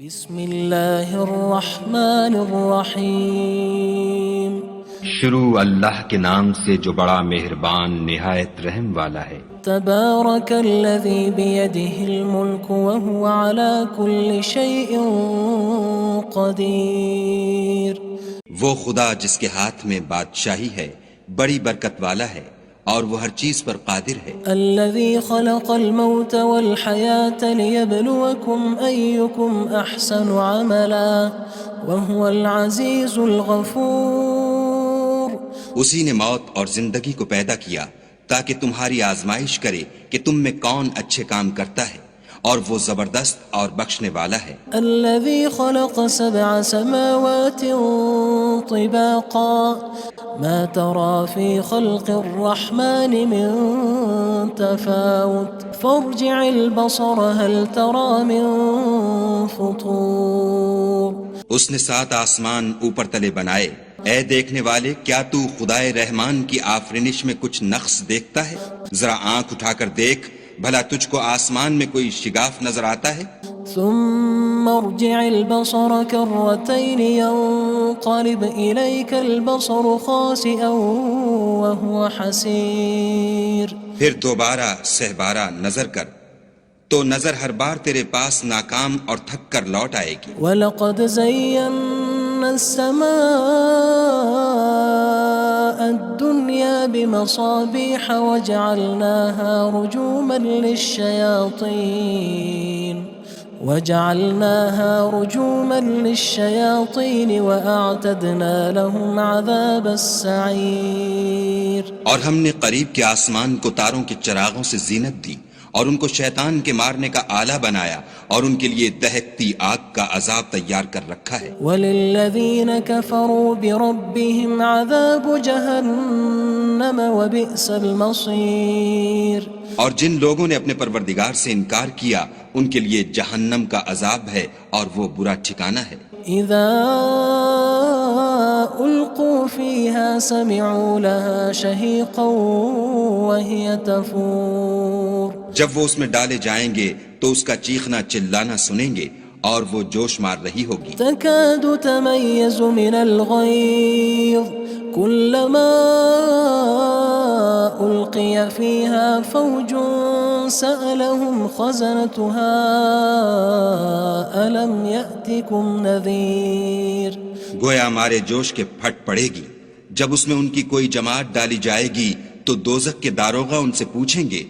بسم اللہ الرحمن الرحیم شروع اللہ کے نام سے جو بڑا مہربان نہایت رحم والا ہے۔ تبارک الذی بیدہ الملک وہو علی کل شیء قدیر۔ وہ خدا جس کے ہاتھ میں بادشاہی ہے بڑی برکت والا ہے اور وہ ہر چیز پر قادر ہے۔ الذی خلق الموت والحیاة لیبلوکم ایکم احسن عملا وہو العزیز الغفور۔ اسی نے موت اور زندگی کو پیدا کیا تاکہ تمہاری آزمائش کرے کہ تم میں کون اچھے کام کرتا ہے، اور وہ زبردست اور بخشنے والا ہے۔ الذي خلق 7 سماوات طباقا ما ترى في خلق الرحمن من تفاوت فارجع البصر هل ترى من فطور۔ اس نے 7 آسمان اوپر تلے بنائے، اے دیکھنے والے کیا تو خدائے رحمان کی آفرینش میں کچھ نقص دیکھتا ہے؟ ذرا آنکھ اٹھا کر دیکھ، بھلا تجھ کو آسمان میں کوئی شگاف نظر آتا ہے؟ ثم ارجع البصر كرتين ينقلب إليك البصر خاسئا وهو حسير۔ پھر دوبارہ سہبارہ نظر کر تو نظر ہر بار تیرے پاس ناکام اور تھک کر لوٹ آئے گی۔ وَلَقَدْ زَيَّنَّا السَّمَاءَ الدُّنْيَا بِمَصَابِيحَ وَجَعَلْنَاهَا رُجُومًا لِلشَّيَاطِينِ وَأَعْتَدْنَا لَهُمْ عَذَابَ السَّعِيرِ۔ اور ہم نے قریب کے آسمان کو تاروں کے چراغوں سے زینت دی اور ان کو شیطان کے مارنے کا آلہ بنایا، اور ان کے لیے دہکتی آگ کا عذاب تیار کر رکھا ہے۔ وَلِلَّذِينَ كَفَرُوا بِرَبِّهِمْ عَذَابُ جَهَنَّمَ وَبِئْسَ الْمَصِيرُ۔ اور جن لوگوں نے اپنے پروردگار سے انکار کیا ان کے لیے جہنم کا عذاب ہے اور وہ برا ٹھکانہ ہے۔ اذا القوا فيها سمعوا لها شهيقا وهي تفور۔ جب وہ اس میں ڈالے جائیں گے تو اس کا چیخنا چلانا سنیں گے اور وہ جوش مار رہی ہوگی۔ تكاد تميز من الغيظ كلما ألقي فيها فوج سألهم خزنتها ألم يأتكم نذير۔ گویا مارے جوش کے پھٹ پڑے گی۔ جب اس میں ان کی کوئی جماعت ڈالی جائے گی تو دوزخ کے داروغہ ان سے پوچھیں گے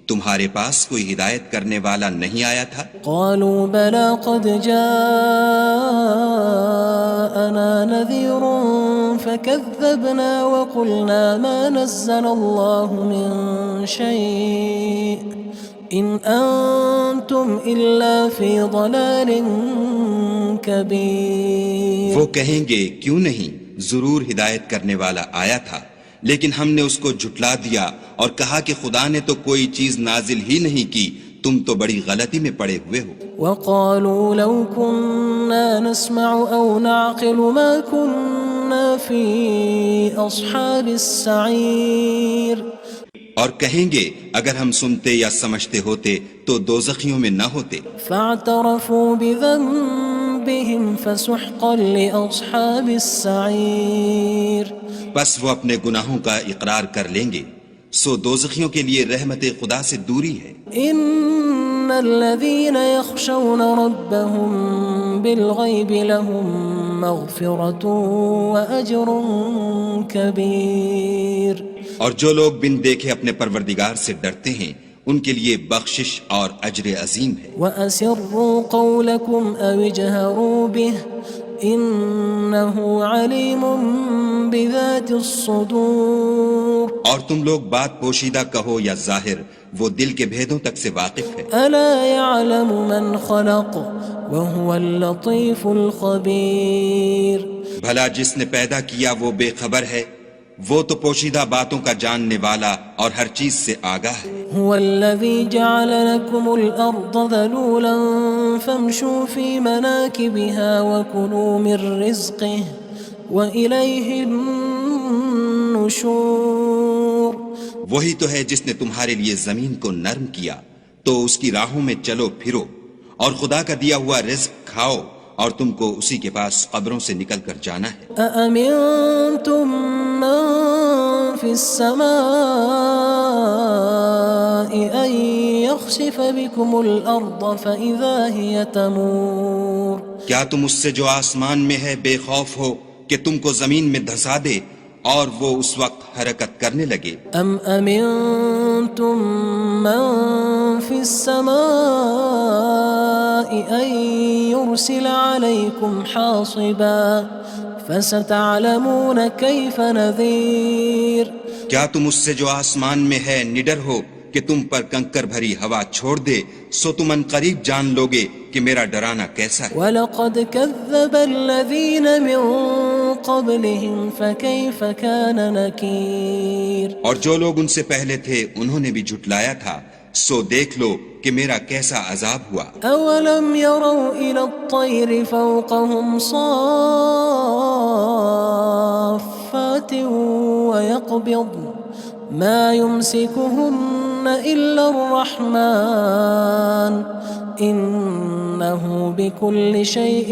تمہارے پاس کوئی ہدایت کرنے والا نہیں آیا تھا؟ قالوا بلى قد جاءنا نذير فكذبنا وقلنا ما نزل الله من شيء إن أنتم إلا في ضلال كبير۔ وہ کہیں گے کیوں نہیں، ضرور ہدایت کرنے والا آیا تھا، لیکن ہم نے اس کو جھٹلا دیا اور کہا کہ خدا نے تو کوئی چیز نازل ہی نہیں کی، تم تو بڑی غلطی میں پڑے ہوئے ہو۔ وقالوا لو كنا نسمع أو نعقل ما كنا في أصحاب السعير۔ اور کہیں گے اگر ہم سنتے یا سمجھتے ہوتے تو دوزخیوں میں نہ ہوتے۔ فاعترفوا بذنبهم فسحقا لأصحاب السعير۔ بس وہ اپنے گناہوں کا اقرار کر لیں گے، سو دوزخیوں کے لیے رحمت خدا سے دوری ہے۔ ان الذين يخشون ربهم بالغيب لهم مغفرة وأجر كبير۔ اور جو لوگ بن دیکھے اپنے پروردگار سے ڈرتے ہیں ان کے لیے بخشش اور اجر عظیم ہے۔ وأسروا قولكم أو اجهروا به إنه عليم بذات الصدور۔ اور تم لوگ بات پوشیدہ کہو یا ظاہر، وہ دل کے بھیدوں تک سے واقف ہے۔ ألا يعلم من خلق وهو اللطيف الخبير۔ بھلا جس نے پیدا کیا وہ بے خبر ہے، وہ تو پوشیدہ باتوں کا جاننے والا اور ہر چیز سے آگاہ ہے۔ هو الذي جعل لكم الأرض ذلولا فامشوا في مناكبها وكلوا من رزقه وإليه النشور۔ وہی تو ہے جس نے تمہارے لیے زمین کو نرم کیا تو اس کی راہوں میں چلو پھرو اور خدا کا دیا ہوا رزق کھاؤ اور تم کو اسی کے پاس قبروں سے نکل کر جانا ہے۔ أأمنتم من في السماء أن يخسف بكم الأرض فإذا هي تمور کیا تم اس سے جو آسمان میں ہے بے خوف ہو کہ تم کو زمین میں دھسا دے اور وہ اس وقت حرکت کرنے لگے؟ أم أمنتم من في السماء أن يرسل عليكم حاصبا فستعلمون كيف نذير کیا تم اس سے جو آسمان میں ہے نڈر ہو کہ تم پر کنکر بھری ہوا چھوڑ دے، سو تم ان قریب جان لوگے کہ میرا ڈرانا کیسا ہے۔ وَلَقَدْ كَذَّبَ الَّذِينَ مِن قَبْلِهِمْ فَكَيْفَ كَانَ نَكِيرٌ اور جو لوگ ان سے پہلے تھے انہوں نے بھی جھٹلایا تھا، سو دیکھ لو کہ میرا کیسا عذاب ہوا۔ أَوَلَمْ يَرَوْا إِلَى الطَّيْرِ فَوْقَهُمْ صَافَّاتٍ وَيَقْبِضْنَ مَا يُمْسِكُهُنَّ إِلَّا الرَّحْمَنُ إِنَّهُ بِكُلِّ شَيْءٍ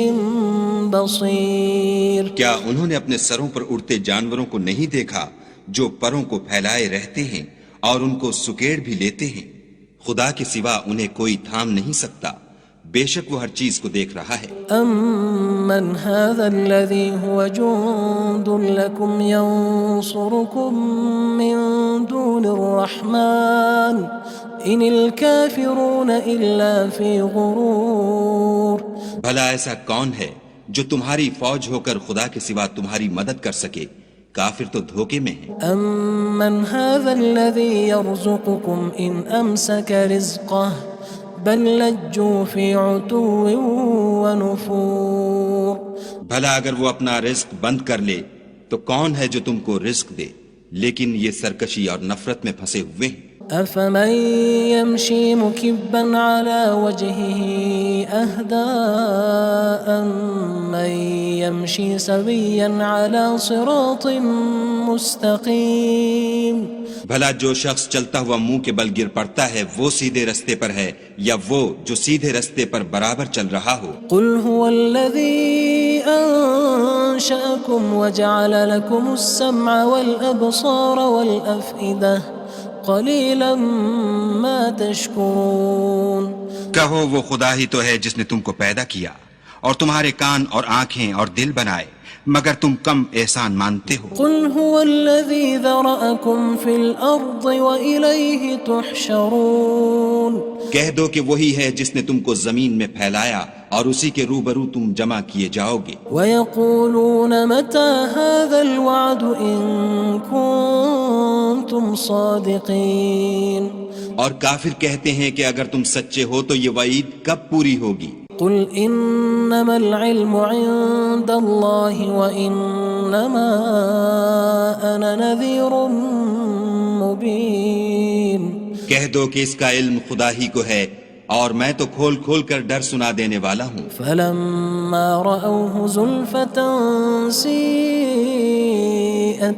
بَصِيرٌ کیا انہوں نے اپنے سروں پر اڑتے جانوروں کو نہیں دیکھا جو پروں کو پھیلائے رہتے ہیں اور ان کو سکیڑ بھی لیتے ہیں؟ خدا کے سوا انہیں کوئی تھام نہیں سکتا، بے شک وہ ہر چیز کو دیکھ رہا ہے۔ أَمَّنْ هَذَا الَّذِي هُوَ جُندٌ لَكُمْ يَنصُرُكُم مِّن دُونِ الرَّحْمَنِ إِنِ الْكَافِرُونَ إِلَّا فِي غُرُورٍ بھلا ایسا کون ہے جو تمہاری فوج ہو کر خدا کے سوا تمہاری مدد کر سکے؟ کافر تو دھوکے میں ہیں۔ أَمَّنْ هَذَا الَّذِي يَرْزُقُكُمْ إِنْ أَمْسَكَ رِزْقَهُ بَلْ لَجُّوا فِي عُتُوٍّ وَنُفُورٍ بھلا اگر وہ اپنا رزق بند کر لے تو کون ہے جو تم کو رزق دے؟ لیکن یہ سرکشی اور نفرت میں پھنسے ہوئے ہیں۔ أَفَمَن يَمْشِي مُكِبًّا عَلَى وَجْهِهِ أَهْدَىٰ أَمَّن يَمْشِي سَوِيًّا عَلَى صِرَاطٍ مُّسْتَقِيمٍ بھلا جو شخص چلتا ہوا منہ کے بل گر پڑتا ہے وہ سیدھے رستے پر ہے یا وہ جو سیدھے رستے پر برابر چل رہا ہو؟ قُلْ هُوَ الَّذِي أَنشَأَكُمْ وَجَعَلَ لَكُمُ السَّمْعَ وَالْأَبْصَارَ وَالْأَفْئِدَةَ قَلِيلًا مَا تَشْكُرُونَ کہو وہ خدا ہی تو ہے جس نے تم کو پیدا کیا اور تمہارے کان اور آنکھیں اور دل بنائے، مگر تم کم احسان مانتے ہو۔ قُلْ هُوَ الَّذِي ذَرَأَكُمْ فِي الْأَرْضِ وَإِلَيْهِ تُحْشَرُونَ کہہ دو کہ وہی ہے جس نے تم کو زمین میں پھیلایا اور اسی کے روبرو تم جمع کیے جاؤ گے۔ وَيَقُولُونَ مَتَى هَذَا الْوَعْدُ إِن كُنتُمْ صَادِقِينَ اور کافر کہتے ہیں کہ اگر تم سچے ہو تو یہ وعید کب پوری ہوگی؟ قُلْ إِنَّمَا الْعِلْمُ عِندَ اللَّهِ وَإِنَّمَا أَنَا نَذِيرٌ مُّبِينٌ کہہ دو کہ اس کا علم خدا ہی کو ہے اور میں تو کھول کھول کر ڈر سنا دینے والا ہوں۔ فَلَمَّا رَأَوْهُ زُلْفَةً سِيئَتْ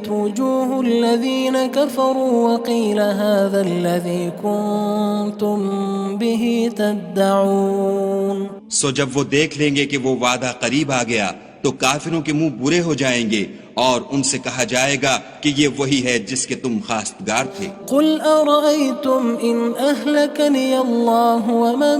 وُجُوهُ الَّذِينَ كَفَرُوا وَقِيلَ هَذَا الَّذِي كُنتُم بِهِ تَدَّعُونَ سو جب وہ دیکھ لیں گے کہ وہ وعدہ قریب آ گیا تو کافروں کے منہ برے ہو جائیں گے اور ان سے کہا جائے گا کہ یہ وہی ہے جس کے تم خواستگار تھے۔ قُلْ أَرَأَيْتُمْ إِنْ أَهْلَكَنِيَ اللَّهُ وَمَن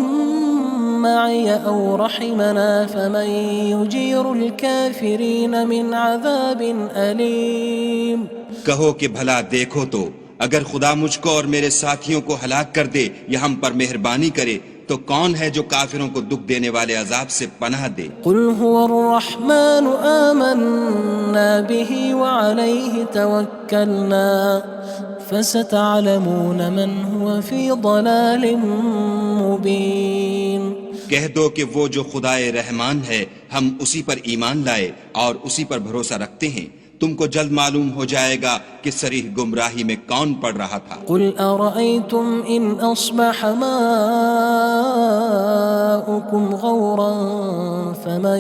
مَّعِيَ أَوْ رَحِمَنَا فَمَن يُجِيرُ الْكَافِرِينَ مِنْ عَذَابٍ أَلِيمٍ کہو کہ بھلا دیکھو تو اگر خدا مجھ کو اور میرے ساتھیوں کو ہلاک کر دے یا ہم پر مہربانی کرے تو کون ہے جو کافروں کو دکھ دینے والے عذاب سے پناہ دے؟ قُلْ هُوَ الرَّحْمَنُ آمَنَّا بِهِ وَعَلَيْهِ تَوَكَّلْنَا فَسَتَعْلَمُونَ مَنْ هُوَ فِي ضَلَالٍ مُّبِينٍ کہہ دو کہ وہ جو خدائے رحمان ہے ہم اسی پر ایمان لائے اور اسی پر بھروسہ رکھتے ہیں، تم کو جلد معلوم ہو جائے گا کہ صریح گمراہی میں کون پڑ رہا تھا۔ قُلْ أَرَأَيْتُمْ إِنْ أَصْبَحَ مَاؤُكُمْ غَوْرًا فَمَن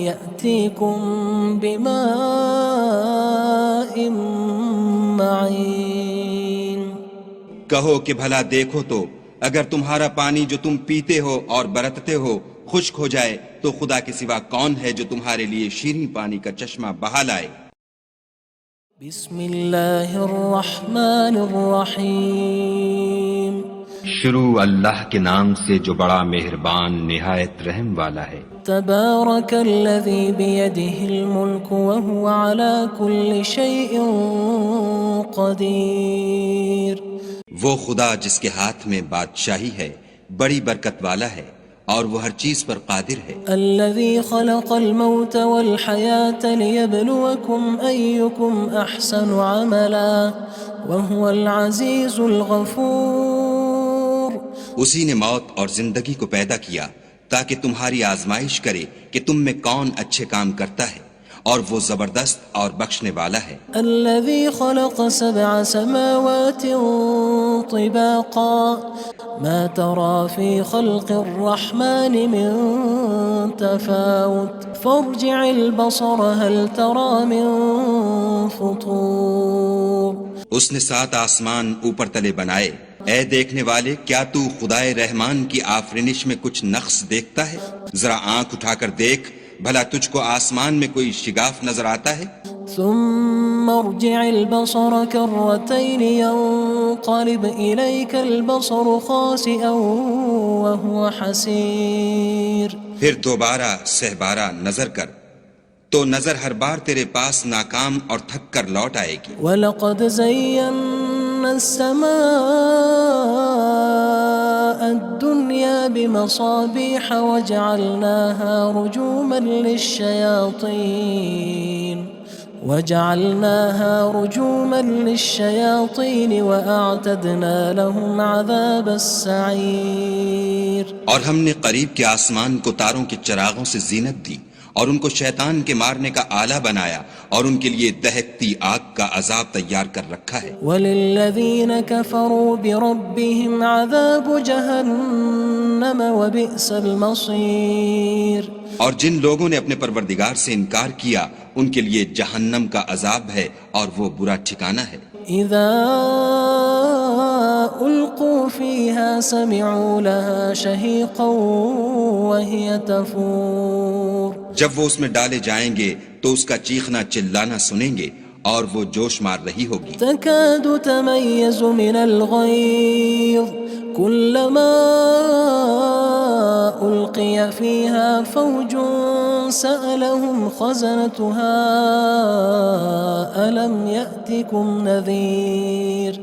يَأْتِيكُم بِمَاءٍ مَّعِينٍ کہو کہ بھلا دیکھو تو اگر تمہارا پانی جو تم پیتے ہو اور برتتے ہو خشک ہو جائے تو خدا کے سوا کون ہے جو تمہارے لیے شیریں پانی کا چشمہ بہا لائے؟ بسم اللہ الرحمن الرحیم شروع اللہ کے نام سے جو بڑا مہربان نہایت رحم والا ہے۔ تبارک الذی بیدہ الملک وہو علی کل شیء قدیر۔ وہ خدا جس کے ہاتھ میں بادشاہی ہے بڑی برکت والا ہے اور وہ ہر چیز پر قادر ہے۔ الذي خلق الموت والحياة ليبلوكم أيكم أحسن عملا وهو العزيز الغفور۔ اسی نے موت اور زندگی کو پیدا کیا تاکہ تمہاری آزمائش کرے کہ تم میں کون اچھے کام کرتا ہے، اور وہ زبردست اور بخشنے والا ہے۔ الذي خلق 7 سماوات طباقا ما ترى في خلق الرحمن من تفاوت فارجع البصر هل ترى من فطور۔ اس نے 7 آسمان اوپر تلے بنائے، اے دیکھنے والے کیا تو خدائے رحمان کی آفرینش میں کچھ نقص دیکھتا ہے؟ ذرا آنکھ اٹھا کر دیکھ، بھلا تجھ کو آسمان میں کوئی شگاف نظر آتا ہے؟ ثم ارجع البصر كرتين ينقلب إليك البصر خاسئا وهو حسير۔ پھر دوبارہ سہبارہ نظر کر تو نظر ہر بار تیرے پاس ناکام اور تھک کر لوٹ آئے گی۔ وَلَقَدْ زَيَّنَّا السَّمَاءَ الدُّنْيَا بِمَصَابِيحَ وَجَعَلْنَاهَا رُجُومًا لِلشَّيَاطِينِ وَأَعْتَدْنَا لَهُمْ عَذَابَ السَّعِيرِ۔ اور ہم نے قریب کے آسمان کو تاروں کے چراغوں سے زینت دی اور ان کو شیطان کے مارنے کا آلہ بنایا اور ان کے لیے دہکتی آگ کا عذاب تیار کر رکھا ہے۔ وَلِلَّذِينَ كَفَرُوا بِرَبِّهِمْ عَذَابُ جَهَنَّمَ وَبِئْسَ الْمَصِيرُ۔ اور جن لوگوں نے اپنے پروردگار سے انکار کیا ان کے لیے جہنم کا عذاب ہے اور وہ برا ٹھکانہ ہے۔ اذا القوا فيها سمعوا لها شهيقا وهي تفور۔ جب وہ اس میں ڈالے جائیں گے تو اس کا چیخنا چلانا سنیں گے اور وہ جوش مار رہی ہوگی۔ تكاد تميز من الغيظ كلما ألقي فيها فوج سألهم خزنتها ألم يأتكم نذير۔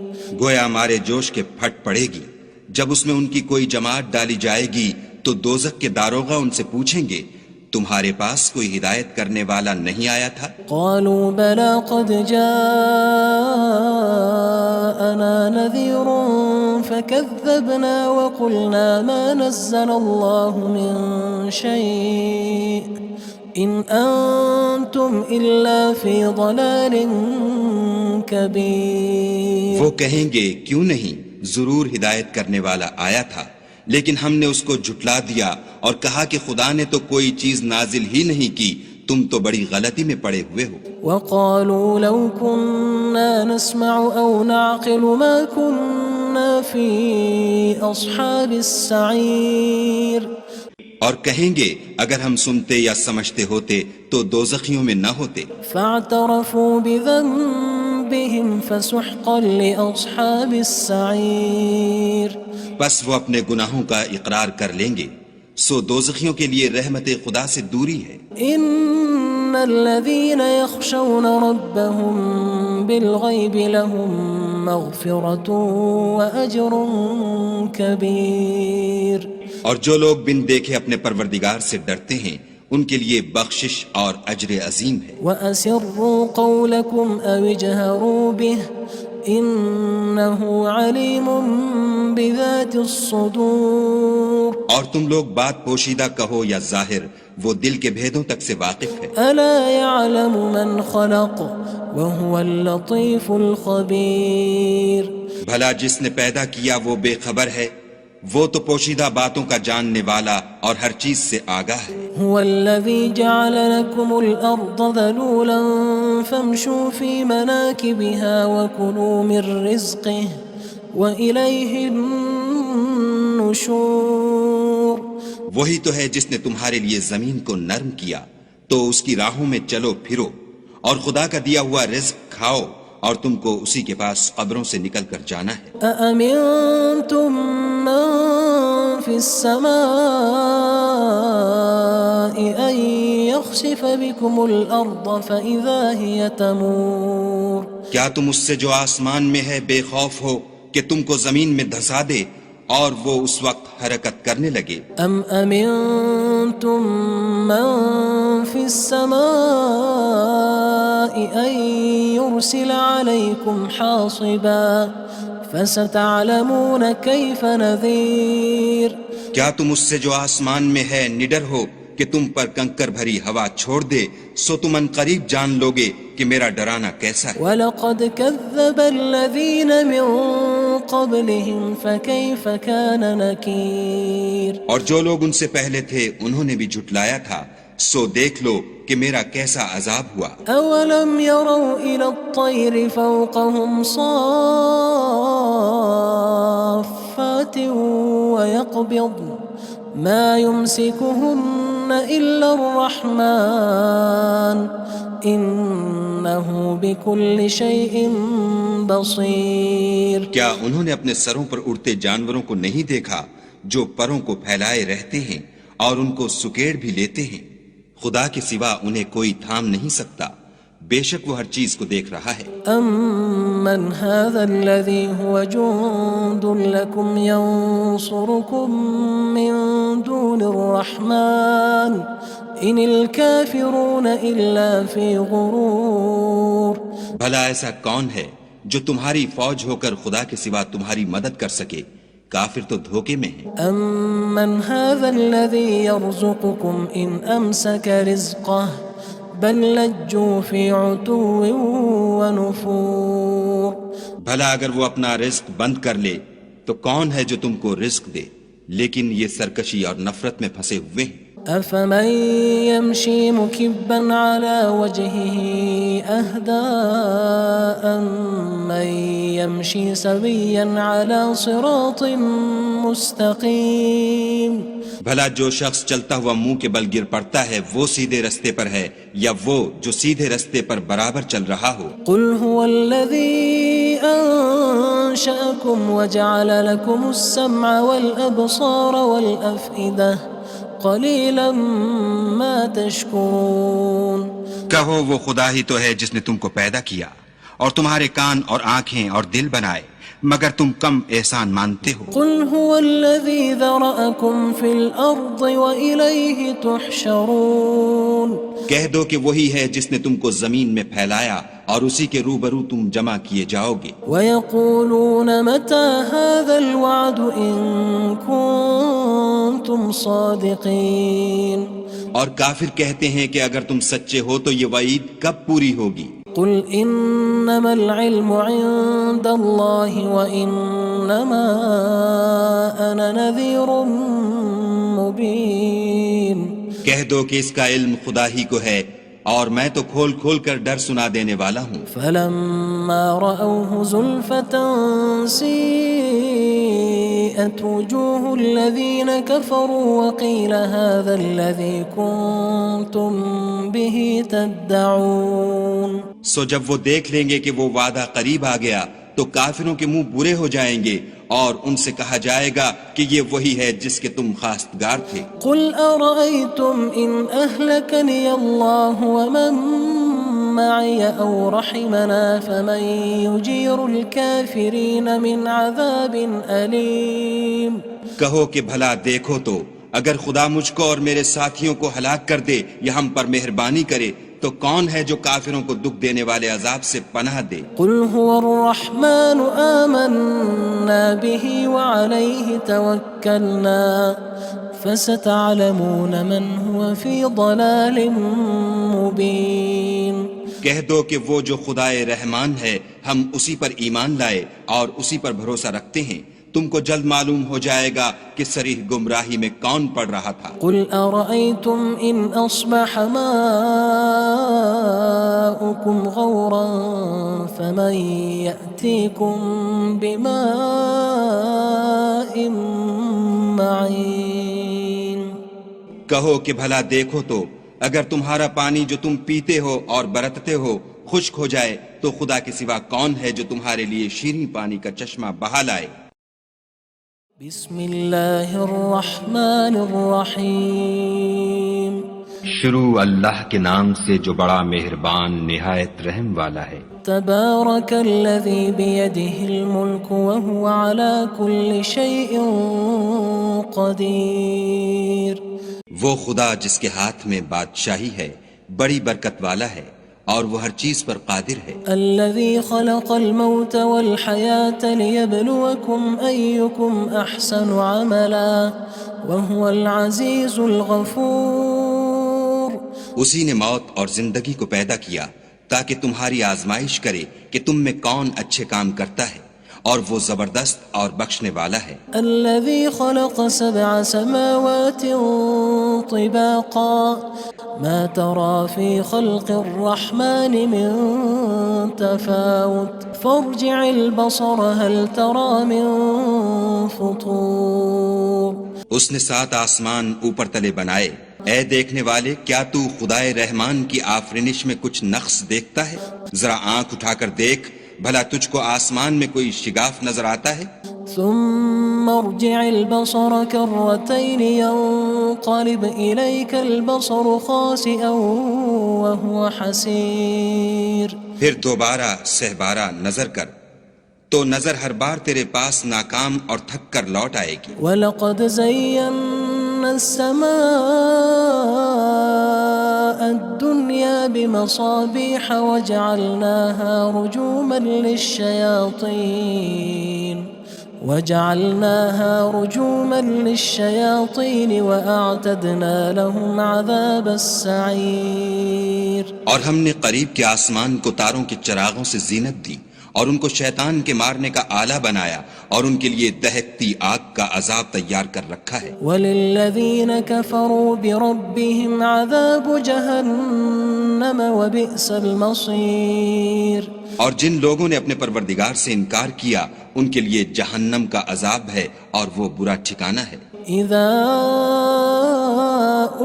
گویا مارے جوش کے پھٹ پڑے گی، جب اس میں ان کی کوئی جماعت ڈالی جائے گی تو دوزخ کے داروغہ ان سے پوچھیں گے تمہارے پاس کوئی ہدایت کرنے والا نہیں آیا تھا؟ قالوا بلى قد جاءنا نذير فكذبنا وقلنا ما نزل الله من شيء إن أنتم إلا في ضلال كبير۔ وہ کہیں گے کیوں نہیں، ضرور ہدایت کرنے والا آیا تھا، لیکن ہم نے اس کو جھٹلا دیا اور کہا کہ خدا نے تو کوئی چیز نازل ہی نہیں کی، تم تو بڑی غلطی میں پڑے ہوئے ہو۔ وقالوا لو كنا نسمع أو نعقل ما كنا في أصحاب السعير۔ اور کہیں گے اگر ہم سنتے یا سمجھتے ہوتے تو دوزخیوں میں نہ ہوتے۔ فاعترفوا بذنبهم فسحقا لأصحاب السعير۔ بس وہ اپنے گناہوں کا اقرار کر لیں گے، سو دوزخیوں کے لیے رحمت خدا سے دوری ہے۔ ان الذين يخشون ربهم بالغيب لهم مغفرة وأجر كبير۔ اور جو لوگ بن دیکھے اپنے پروردگار سے ڈرتے ہیں ان کے لیے بخشش اور اجر عظیم ہے۔ وَأَسِرُّوا قَوْلَكُمْ أَوِ اجْهَرُوا بِهِ إِنَّهُ عَلِيمٌ بِذَاتِ الصُّدُورِ۔ اور تم لوگ بات پوشیدہ کہو یا ظاہر، وہ دل کے بھیدوں تک سے واقف ہے۔ أَلَا يَعْلَمُ مَنْ خَلَقَ وَهُوَ اللَّطِيفُ الْخَبِيرُ۔ بھلا جس نے پیدا کیا وہ بے خبر ہے، وہ تو پوشیدہ باتوں کا جاننے والا اور ہر چیز سے آگاہ ہے۔ هو الذي جعل لكم الأرض ذلولا فامشوا في مناكبها وكلوا من رزقه وإليه النشور وہی تو ہے جس نے تمہارے لیے زمین کو نرم کیا تو اس کی راہوں میں چلو پھرو، اور خدا کا دیا ہوا رزق کھاؤ، اور تم کو اسی کے پاس قبروں سے نکل کر جانا ہے۔ أأمنتم من في السماء أن يخسف بكم الأرض فإذا هي تمور کیا تم اس سے جو آسمان میں ہے بے خوف ہو کہ تم کو زمین میں دھسا دے اور وہ اس وقت حرکت کرنے لگے؟ أم أمنتم من في السماء أن يرسل عليكم حاصبا فستعلمون كيف نذير کیا تم اس سے جو آسمان میں ہے نڈر ہو کہ تم پر کنکر بھری ہوا چھوڑ دے، سو تم ان قریب جان لوگے کہ میرا ڈرانا کیسا ہے۔ وَلَقَدْ كَذَّبَ الَّذِينَ مِن قَبْلِهِمْ فَكَيْفَ كَانَ نَكِيرٌ اور جو لوگ ان سے پہلے تھے انہوں نے بھی جھٹلایا تھا، سو دیکھ لو کہ میرا کیسا عذاب ہوا۔ أَوَلَمْ يَرَوْا إِلَى الطَّيْرِ فَوْقَهُمْ صَافَّاتٍ وَيَقْبِضْنَ مَا يُمْسِكُهُنَّ إِلَّا الرَّحْمَنُ إِنَّهُ بِكُلِّ شَيْءٍ بَصِيرٌ کیا انہوں نے اپنے سروں پر اڑتے جانوروں کو نہیں دیکھا جو پروں کو پھیلائے رہتے ہیں اور ان کو سکیڑ بھی لیتے ہیں؟ خدا کے سوا انہیں کوئی تھام نہیں سکتا، بے شک وہ ہر چیز کو دیکھ رہا ہے۔ أَمَّنْ هَذَا الَّذِي هُوَ جُندٌ لَكُمْ يَنصُرُكُم مِّن دُونِ الرَّحْمَنِ إِنِ الْكَافِرُونَ إِلَّا فِي غُرُورٍ بھلا ایسا کون ہے جو تمہاری فوج ہو کر خدا کے سوا تمہاری مدد کر سکے؟ کافر تو دھوکے میں ہیں۔ أَمَّنْ هَذَا الَّذِي يَرْزُقُكُمْ إِنْ أَمْسَكَ رِزْقَهُ بَلْ لَجُّوا فِي عُتُوٍّ وَنُفُورٍ بھلا اگر وہ اپنا رزق بند کر لے تو کون ہے جو تم کو رزق دے؟ لیکن یہ سرکشی اور نفرت میں پھنسے ہوئے ہیں۔ أَفَمَن يَمْشِي مُكِبًّا عَلَى وَجْهِهِ أَهْدَىٰ أَمَّن يَمْشِي سَوِيًّا عَلَى صِرَاطٍ مُّسْتَقِيمٍ بھلا جو شخص چلتا ہوا منہ کے بل گر پڑتا ہے وہ سیدھے رستے پر ہے یا وہ جو سیدھے رستے پر برابر چل رہا ہو؟ قُلْ هُوَ الَّذِي أَنشَأَكُمْ وَجَعَلَ لَكُمُ السَّمْعَ وَالْأَبْصَارَ وَالْأَفْئِدَةَ قَلِيلًا مَا تَشْكُرُونَ کہو وہ خدا ہی تو ہے جس نے تم کو پیدا کیا اور تمہارے کان اور آنکھیں اور دل بنائے، مگر تم کم احسان مانتے ہو۔ قُلْ هُوَ الَّذِي ذَرَأَكُمْ فِي الْأَرْضِ وَإِلَيْهِ تُحْشَرُونَ کہہ دو کہ وہی ہے جس نے تم کو زمین میں پھیلایا اور اسی کے روبرو تم جمع کیے جاؤ گے۔ وَيَقُولُونَ مَتَى هَذَا الْوَعْدُ إِن كُنتُمْ صَادِقِينَ اور کافر کہتے ہیں کہ اگر تم سچے ہو تو یہ وعید کب پوری ہوگی؟ قُلْ إِنَّمَا الْعِلْمُ عِندَ اللَّهِ وَإِنَّمَا أَنَا نَذِيرٌ مُّبِينٌ کہہ دو کہ اس کا علم خدا ہی کو ہے اور میں تو کھول کھول کر ڈر سنا دینے والا ہوں۔ فَلَمَّا رَأَوْهُ زُلْفَةً سِيئَتْ وُجُوهُ الَّذِينَ كَفَرُوا وَقِيلَ هَذَا الَّذِي كُنتُم بِهِ تَدَّعُونَ سو جب وہ دیکھ لیں گے کہ وہ وعدہ قریب آ گیا تو کافروں کے منہ برے ہو جائیں گے اور ان سے کہا جائے گا کہ یہ وہی ہے جس کے تم خواستگار تھے۔ قُلْ أَرَأَيْتُمْ إِنْ أَهْلَكَنِيَ اللَّهُ وَمَن مَّعِيَ أَوْ رَحِمَنَا فَمَن يُجِيرُ الْكَافِرِينَ مِنْ عَذَابٍ أَلِيمٍ کہو کہ بھلا دیکھو تو اگر خدا مجھ کو اور میرے ساتھیوں کو ہلاک کر دے یا ہم پر مہربانی کرے تو کون ہے جو کافروں کو دکھ دینے والے عذاب سے پناہ دے؟ قُلْ هُوَ الرَّحْمَنُ آمَنَّا بِهِ وَعَلَيْهِ تَوَكَّلْنَا فَسَتَعْلَمُونَ مَنْ هُوَ فِي ضَلَالٍ مُّبِينٍ کہہ دو کہ وہ جو خدائے رحمان ہے ہم اسی پر ایمان لائے اور اسی پر بھروسہ رکھتے ہیں، تم کو جلد معلوم ہو جائے گا کہ صریح گمراہی میں کون پڑ رہا تھا۔ قُلْ أَرَأَيْتُمْ إِنْ أَصْبَحَ مَاؤُكُمْ غَوْرًا فَمَن يَأْتِيكُم بِمَاءٍ معين کہو کہ بھلا دیکھو تو اگر تمہارا پانی جو تم پیتے ہو اور برتتے ہو خشک ہو جائے تو خدا کے سوا کون ہے جو تمہارے لیے شیریں پانی کا چشمہ بہا لائے؟ بسم اللہ الرحمن الرحیم شروع اللہ کے نام سے جو بڑا مہربان نہایت رحم والا ہے۔ تبارک الذی بیدہ الملک وہو علی کل شیء قدیر وہ خدا جس کے ہاتھ میں بادشاہی ہے بڑی برکت والا ہے اور وہ ہر چیز پر قادر ہے۔ الذي خلق الموت والحياة ليبلوكم أيكم أحسن عملا وهو العزيز الغفور اسی نے موت اور زندگی کو پیدا کیا تاکہ تمہاری آزمائش کرے کہ تم میں کون اچھے کام کرتا ہے اور وہ زبردست اور بخشنے والا ہے۔ الذي خلق 7 سماوات طباقا ما ترى في خلق الرحمن من تفاوت فارجع البصر هل ترى من فطور اس نے 7 آسمان اوپر تلے بنائے، اے دیکھنے والے کیا تو خدائے رحمان کی آفرینش میں کچھ نقص دیکھتا ہے؟ ذرا آنکھ اٹھا کر دیکھ بھلا تجھ کو آسمان میں کوئی شگاف نظر آتا ہے؟ ثم ارجع البصر كرتين ينقلب إليك البصر خاسئا وهو حسير پھر دوبارہ سہبارہ نظر کر تو نظر ہر بار تیرے پاس ناکام اور تھک کر لوٹ آئے گی۔ وَلَقَدْ زَيَّنَّا السَّمَاءَ الدُّنْيَا بِمَصَابِيحَ وَجَعَلْنَاهَا رُجُومًا لِلشَّيَاطِينِ وَأَعْتَدْنَا لَهُمْ عَذَابَ السَّعِيرِ اور ہم نے قریب کے آسمان کو تاروں کے چراغوں سے زینت دی اور ان کو شیطان کے مارنے کا آلہ بنایا اور ان کے لیے دہکتی آگ کا عذاب تیار کر رکھا ہے۔ وَلِلَّذِينَ كَفَرُوا بِرَبِّهِمْ عَذَابُ جَهَنَّمَ وَبِئْسَ الْمَصِيرُ اور جن لوگوں نے اپنے پروردگار سے انکار کیا ان کے لیے جہنم کا عذاب ہے اور وہ برا ٹھکانہ ہے۔ اذا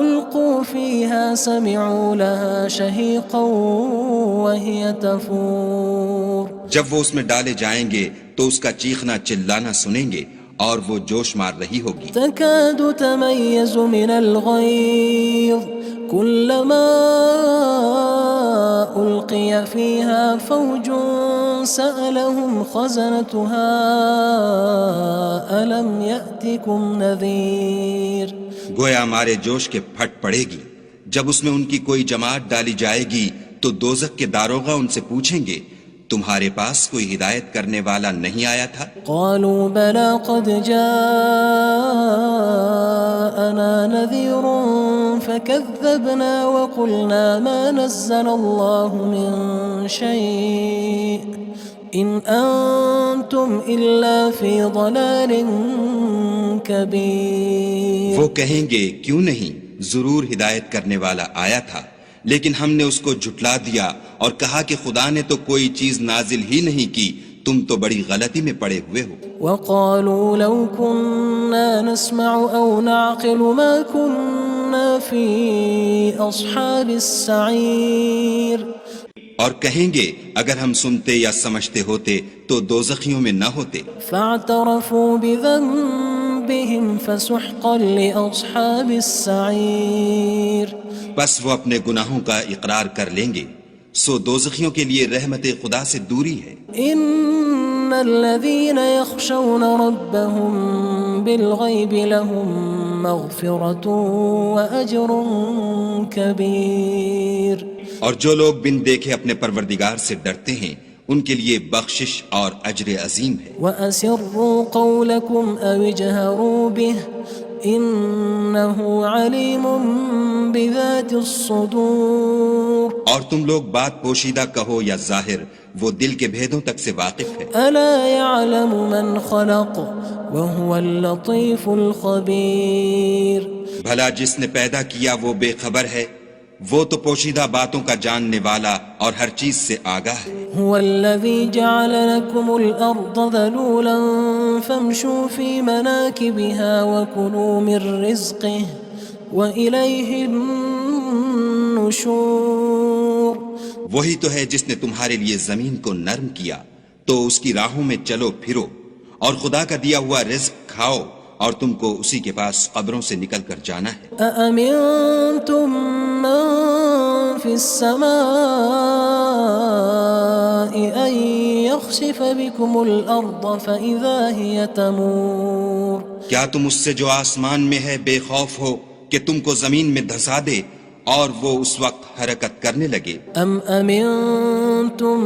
القوا فيها سمعوا لها شهيقا وهي تفور جب وہ اس میں ڈالے جائیں گے تو اس کا چیخنا چلانا سنیں گے اور وہ جوش مار رہی ہوگی۔ تكاد تميز من الغيظ كلما ألقي فيها فوج سألهم خزنتها ألم يأتكم نذير گویا ہمارے جوش کے پھٹ پڑے گی جب اس میں ان کی کوئی جماعت ڈالی جائے گی تو دوزخ کے داروغہ ان سے پوچھیں گے تمہارے پاس کوئی ہدایت کرنے والا نہیں آیا تھا؟ قالوا بلى قد جاءنا نذير فكذبنا وقلنا ما نزل الله من شيء إن أنتم إلا في ضلال كبير وہ کہیں گے کیوں نہیں، ضرور ہدایت کرنے والا آیا تھا، لیکن ہم نے اس کو جھٹلا دیا اور کہا کہ خدا نے تو کوئی چیز نازل ہی نہیں کی، تم تو بڑی غلطی میں پڑے ہوئے ہو۔ وقالوا لو كنا نسمع أو نعقل ما كنا في أصحاب السعير اور کہیں گے اگر ہم سنتے یا سمجھتے ہوتے تو دوزخیوں میں نہ ہوتے۔ فاعترفوا بذنبهم فسحقا لأصحاب السعير بس وہ اپنے گناہوں کا اقرار کر لیں گے، سو دوزخیوں کے لیے رحمت خدا سے دوری ہے۔ ان الذين يخشون ربهم بالغيب لهم مغفرة وأجر كبير اور جو لوگ بن دیکھے اپنے پروردگار سے ڈرتے ہیں ان کے لیے بخشش اور اجر عظیم ہے۔ وَأَسِرُّوا قَوْلَكُمْ أَوِ اجْهَرُوا بِهِ إِنَّهُ عَلِيمٌ بِذَاتِ الصُّدُورِ اور تم لوگ بات پوشیدہ کہو یا ظاہر، وہ دل کے بھیدوں تک سے واقف ہے۔ أَلَا يَعْلَمُ مَنْ خَلَقَ وَهُوَ اللَّطِيفُ الْخَبِيرُ بھلا جس نے پیدا کیا وہ بے خبر ہے وہ تو پوشیدہ باتوں کا جاننے والا اور ہر چیز سے آگاہ ہے۔ هو الذي جعل لكم الأرض ذلولا فامشوا في مناكبها وكلوا من رزقه وإليه النشور۔ وہی تو ہے جس نے تمہارے لیے زمین کو نرم کیا تو اس کی راہوں میں چلو پھرو اور خدا کا دیا ہوا رزق کھاؤ اور تم کو اسی کے پاس قبروں سے نکل کر جانا ہے۔ أأمنتم من في السماء أن يخسف بكم الأرض فإذا هي تمور۔ کیا تم اس سے جو آسمان میں ہے بے خوف ہو کہ تم کو زمین میں دھسا دے اور وہ اس وقت حرکت کرنے لگے؟ أم أمنتم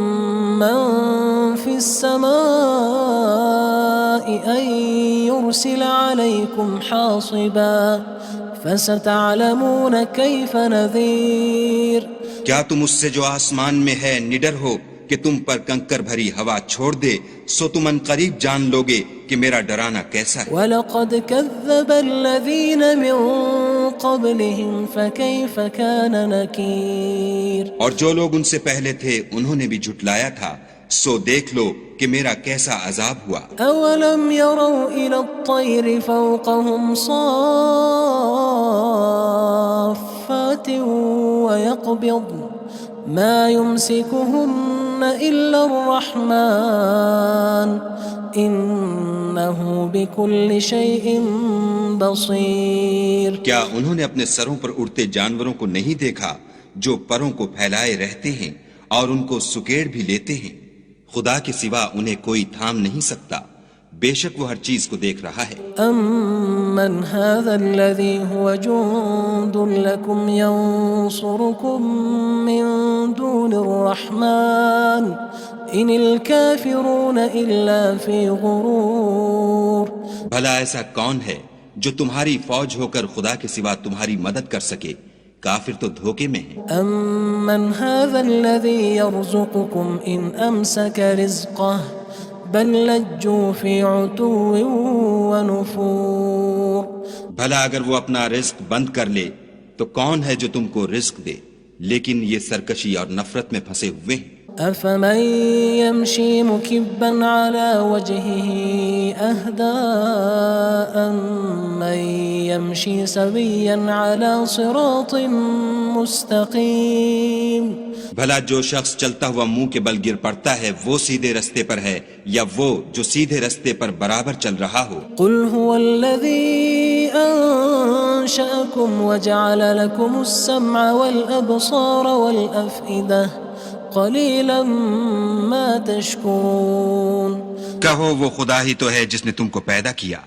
من في السماء أن يرسل عليكم حاصبا فستعلمون كيف نذير۔ کیا تم اس سے جو آسمان میں ہے نڈر ہو کہ تم پر کنکر بھری ہوا چھوڑ دے، سو تم ان قریب جان لوگے کہ میرا ڈرانا کیسا ہے۔ وَلَقَدْ كَذَّبَ الَّذِينَ مِن قَبْلِهِمْ فَكَيْفَ كَانَ نَكِيرٌ۔ اور جو لوگ ان سے پہلے تھے انہوں نے بھی جھٹلایا تھا، سو دیکھ لو کہ میرا کیسا عذاب ہوا۔ أَوَلَمْ يَرَوْا إِلَى الطَّيْرِ فَوْقَهُمْ صَافَّاتٍ وَيَقْبِضْنَ مَا يُمْسِكُهُنَّ إِلَّا الرَّحْمَنُ إِنَّهُ بِكُلِّ شَيْءٍ بَصِيرٌ۔ کیا انہوں نے اپنے سروں پر اڑتے جانوروں کو نہیں دیکھا جو پروں کو پھیلائے رہتے ہیں اور ان کو سکیڑ بھی لیتے ہیں؟ خدا کے سوا انہیں کوئی تھام نہیں سکتا، بے شک وہ ہر چیز کو دیکھ رہا ہے۔ أَمَّنْ هَذَا الَّذِي هُوَ جُندٌ لَكُمْ يَنصُرُكُم مِّن دُونِ الرَّحْمَنِ إِنِ الْكَافِرُونَ إِلَّا فِي غُرُورٍ۔ بھلا ایسا کون ہے جو تمہاری فوج ہو کر خدا کے سوا تمہاری مدد کر سکے؟ کافر تو دھوکے میں ہیں۔ أَمَّنْ هَذَا الَّذِي يَرْزُقُكُمْ إِنْ أَمْسَكَ رِزْقَهُ بَلْ لَجُّوا فِي عُتُوٍّ وَنُفُورٍ۔ بھلا اگر وہ اپنا رزق بند کر لے تو کون ہے جو تم کو رزق دے، لیکن یہ سرکشی اور نفرت میں پھنسے ہوئے ہیں۔ أَفَمَن يَمْشِي مُكِبًّا عَلَى وَجْهِهِ أَهْدَىٰ أَمَّن يَمْشِي سَوِيًّا عَلَى صِرَاطٍ مُّسْتَقِيمٍ۔ بھلا جو شخص چلتا ہوا منہ کے بل گر پڑتا ہے وہ سیدھے رستے پر ہے یا وہ جو سیدھے رستے پر برابر چل رہا ہو؟ قُلْ هُوَ الَّذِي أَنشَأَكُمْ وَجَعَلَ لَكُمُ السَّمْعَ وَالْأَبْصَارَ وَالْأَفْئِدَةَ قَلِيلًا مَا تَشْكُرُونَ۔ کہو وہ خدا ہی تو ہے جس نے تم کو پیدا کیا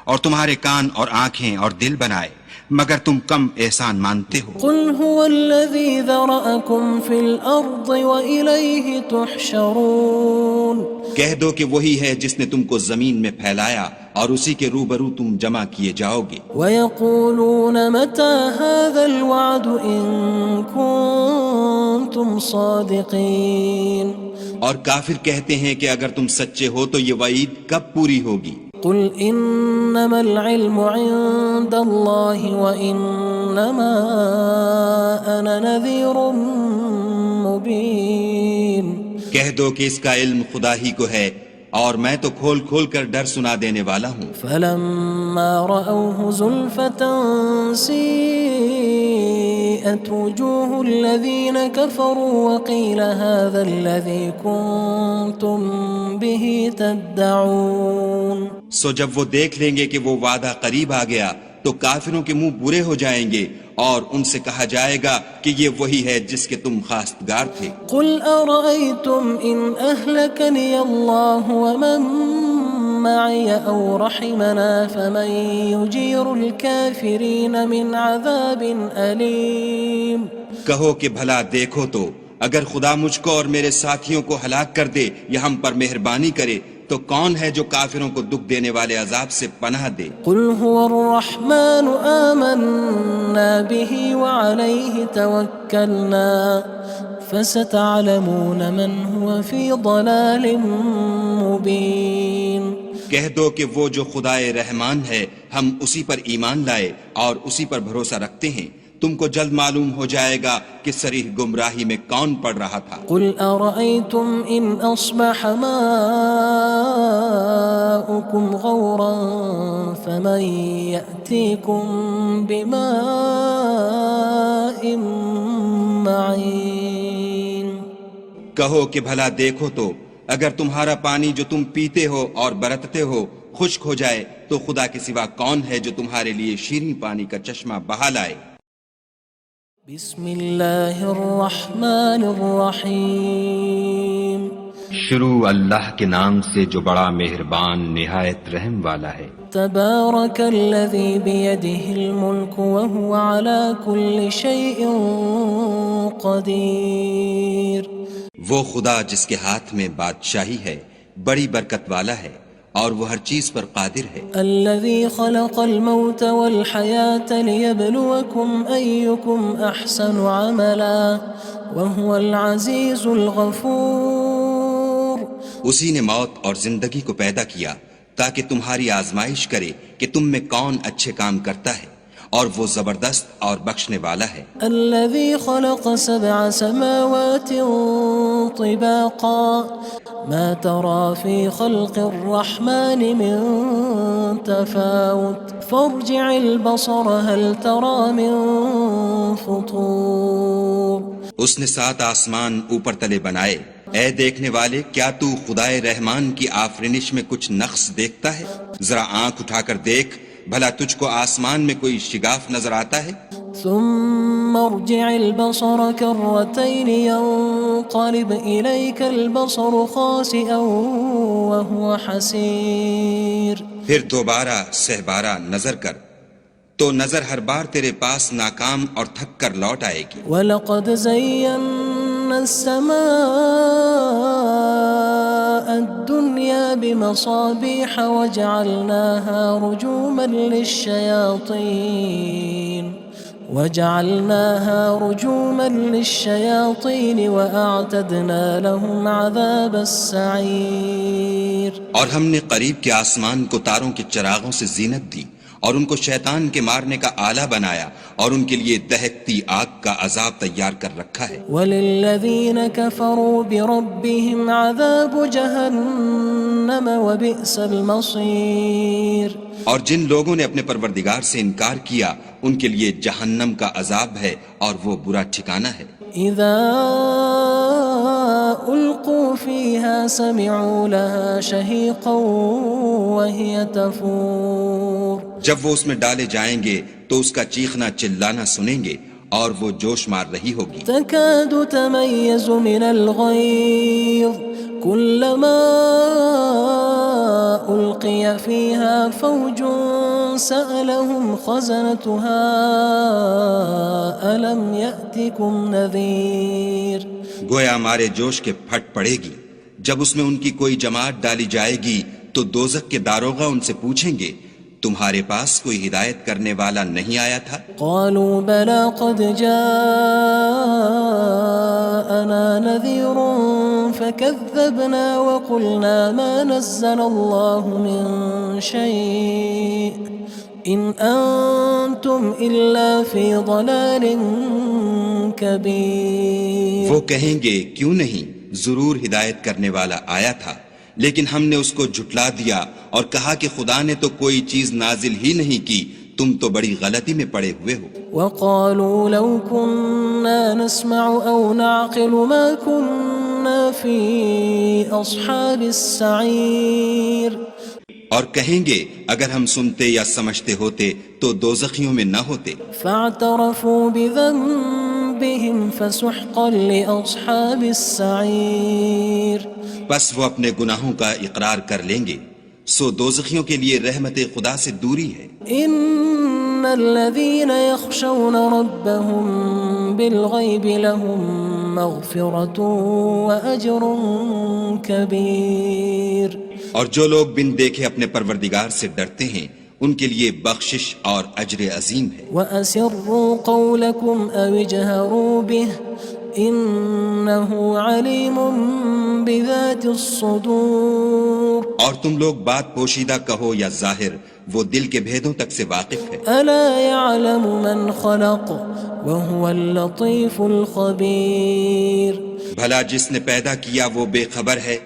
اور تمہارے کان اور آنکھیں اور دل بنائے، مگر تم کم احسان مانتے ہو۔ قُلْ هُوَ الَّذِي ذَرَأَكُمْ فِي الْأَرْضِ وَإِلَيْهِ تُحْشَرُونَ۔ کہہ دو کہ وہی ہے جس نے تم کو زمین میں پھیلایا اور اسی کے روبرو تم جمع کیے جاؤ گے۔ وَيَقُولُونَ مَتَى هَذَا الْوَعْدُ إِن كُنتُمْ صَادِقِينَ۔ اور کافر کہتے ہیں کہ اگر تم سچے ہو تو یہ وعید کب پوری ہوگی؟ قُلْ إِنَّمَا الْعِلْمُ عِندَ اللَّهِ وَإِنَّمَا أَنَا نَذِيرٌ مُّبِينٌ۔ کہہ دو کہ اس کا علم خدا ہی کو ہے اور میں تو کھول کھول کر ڈر سنا دینے والا ہوں۔ فَلَمَّا رَأَوْهُ زُلْفَةً سِيئَتْ وُجُوهُ الَّذِينَ كَفَرُوا وَقِيلَ هَذَا الَّذِي كُنتُم بِهِ تَدَّعُونَ۔ سو جب وہ دیکھ لیں گے کہ وہ وعدہ قریب آ گیا تو کافروں کے منہ برے ہو جائیں گے اور ان سے کہا جائے گا کہ یہ وہی ہے جس کے تم خواستگار تھے۔ قُلْ أَرَأَيْتُمْ إِنْ أَهْلَكَنِيَ اللَّهُ وَمَن مَّعِيَ أَوْ رَحِمَنَا فَمَن يُجِيرُ الْكَافِرِينَ مِنْ عَذَابٍ أَلِيمٍ۔ کہو کہ بھلا دیکھو تو اگر خدا مجھ کو اور میرے ساتھیوں کو ہلاک کر دے یا ہم پر مہربانی کرے تو کون ہے جو کافروں کو دکھ دینے والے عذاب سے پناہ دے؟ قُلْ هُوَ الرَّحْمَنُ آمَنَّا بِهِ وَعَلَيْهِ تَوَكَّلْنَا فَسَتَعْلَمُونَ مَنْ هُوَ فِي ضَلَالٍ مُّبِينٍ۔ کہہ دو کہ وہ جو خدائے رحمان ہے ہم اسی پر ایمان لائے اور اسی پر بھروسہ رکھتے ہیں، تم کو جلد معلوم ہو جائے گا کہ صریح گمراہی میں کون پڑ رہا تھا۔ قل أرأيتم إن أصبح ماؤكم غورا فمن يأتيكم بماء معين۔ کہو کہ بھلا دیکھو تو اگر تمہارا پانی جو تم پیتے ہو اور برتتے ہو خشک ہو جائے تو خدا کے سوا کون ہے جو تمہارے لیے شیریں پانی کا چشمہ بہا لائے۔ بسم اللہ الرحمن الرحیم۔ شروع اللہ کے نام سے جو بڑا مہربان نہایت رحم والا ہے۔ تبارک الذی بیدہ الملک وہو علی کل شیء قدیر۔ وہ خدا جس کے ہاتھ میں بادشاہی ہے بڑی برکت والا ہے اور وہ ہر چیز پر قادر ہے۔ الذي خلق الموت والحياة ليبلوكم أيكم أحسن عملا وهو العزيز الغفور۔ اسی نے موت اور زندگی کو پیدا کیا تاکہ تمہاری آزمائش کرے کہ تم میں کون اچھے کام کرتا ہے اور وہ زبردست اور بخشنے والا ہے۔ الذي خلق 7 سماوات طباقا ما ترى في خلق الرحمن من تفاوت فارجع البصر هل ترى من فطور۔ اس نے 7 آسمان اوپر تلے بنائے، اے دیکھنے والے کیا تو خدائے رحمان کی آفرینش میں کچھ نقص دیکھتا ہے؟ ذرا آنکھ اٹھا کر دیکھ بھلا تجھ کو آسمان میں کوئی شگاف نظر آتا ہے؟ ثم ارجع البصر كرتين ينقلب إليك البصر خاسئا وهو حسير۔ پھر دوبارہ سہبارہ نظر کر تو نظر ہر بار تیرے پاس ناکام اور تھک کر لوٹ آئے گی۔ وَلَقَدْ زَيَّنَّا السَّمَاءَ الدُّنْيَا بِمَصَابِيحَ وَجَعَلْنَاهَا رُجُومًا لِلشَّيَاطِينِ وَأَعْتَدْنَا لَهُمْ عَذَابَ السَّعِيرِ۔ اور ہم نے قریب کے آسمان کو تاروں کے چراغوں سے زینت دی اور ان کو شیطان کے مارنے کا آلہ بنایا اور ان کے لیے دہکتی آگ کا عذاب تیار کر رکھا ہے۔ وَلِلَّذِينَ كَفَرُوا بِرَبِّهِمْ عَذَابُ جَهَنَّمَ وَبِئْسَ الْمَصِيرُ۔ اور جن لوگوں نے اپنے پروردگار سے انکار کیا ان کے لیے جہنم کا عذاب ہے اور وہ برا ٹھکانہ ہے۔ اذا القوا فيها سمعوا لها شهيقا وهي تفور۔ جب وہ اس میں ڈالے جائیں گے تو اس کا چیخنا چلانا سنیں گے اور وہ جوش مار رہی ہوگی۔ تكاد تميز من الغيظ كلما ألقي فيها فوج سألهم خزنتها ألم يأتكم نذير۔ گویا مارے جوش کے پھٹ پڑے گی، جب اس میں ان کی کوئی جماعت ڈالی جائے گی تو دوزخ کے داروغہ ان سے پوچھیں گے تمہارے پاس کوئی ہدایت کرنے والا نہیں آیا تھا؟ قالوا بلى قد جاءنا نذير فكذبنا وقلنا ما نزل الله من شيء إن أنتم إلا في ضلال كبير۔ وہ کہیں گے کیوں نہیں، ضرور ہدایت کرنے والا آیا تھا، لیکن ہم نے اس کو جھٹلا دیا اور کہا کہ خدا نے تو کوئی چیز نازل ہی نہیں کی، تم تو بڑی غلطی میں پڑے ہوئے ہو۔ وقالوا لو كنا نسمع أو نعقل ما كنا في أصحاب السعير۔ اور کہیں گے اگر ہم سنتے یا سمجھتے ہوتے تو دوزخیوں میں نہ ہوتے۔ فاعترفوا بذنبهم فسحقا لأصحاب السعير۔ بس وہ اپنے گناہوں کا اقرار کر لیں گے، سو دوزخیوں کے لیے رحمت خدا سے دوری ہے۔ ان الذين يخشون ربهم بالغيب لهم مغفرة وأجر كبير۔ اور جو لوگ بن دیکھے اپنے پروردگار سے ڈرتے ہیں ان کے لیے بخشش اور اجر عظیم ہے۔ وأسروا قولكم أو اجهروا به إنه عليم بذات الصدور اور تم لوگ بات پوشیدہ کہو یا ظاہر، وہ دل کے بھیدوں تک سے واقف ہے۔ ألا يعلم من خلق وهو اللطيف الخبير بھلا جس نے پیدا کیا وہ بے خبر ہے،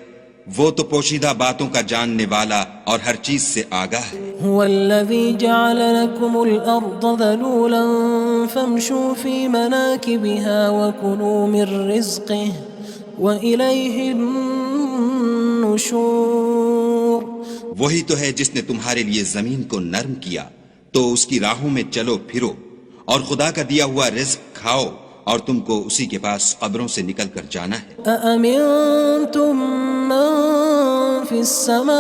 وہ تو پوشیدہ باتوں کا جاننے والا اور ہر چیز سے آگاہ ہے۔ هو الذي جعل لكم الأرض ذلولا فامشوا في مناكبها وكلوا من رزقه وإليه النشور وہی تو ہے جس نے تمہارے لیے زمین کو نرم کیا، تو اس کی راہوں میں چلو پھرو اور خدا کا دیا ہوا رزق کھاؤ، اور تم کو اسی کے پاس قبروں سے نکل کر جانا ہے۔ أأمنتم من في السماء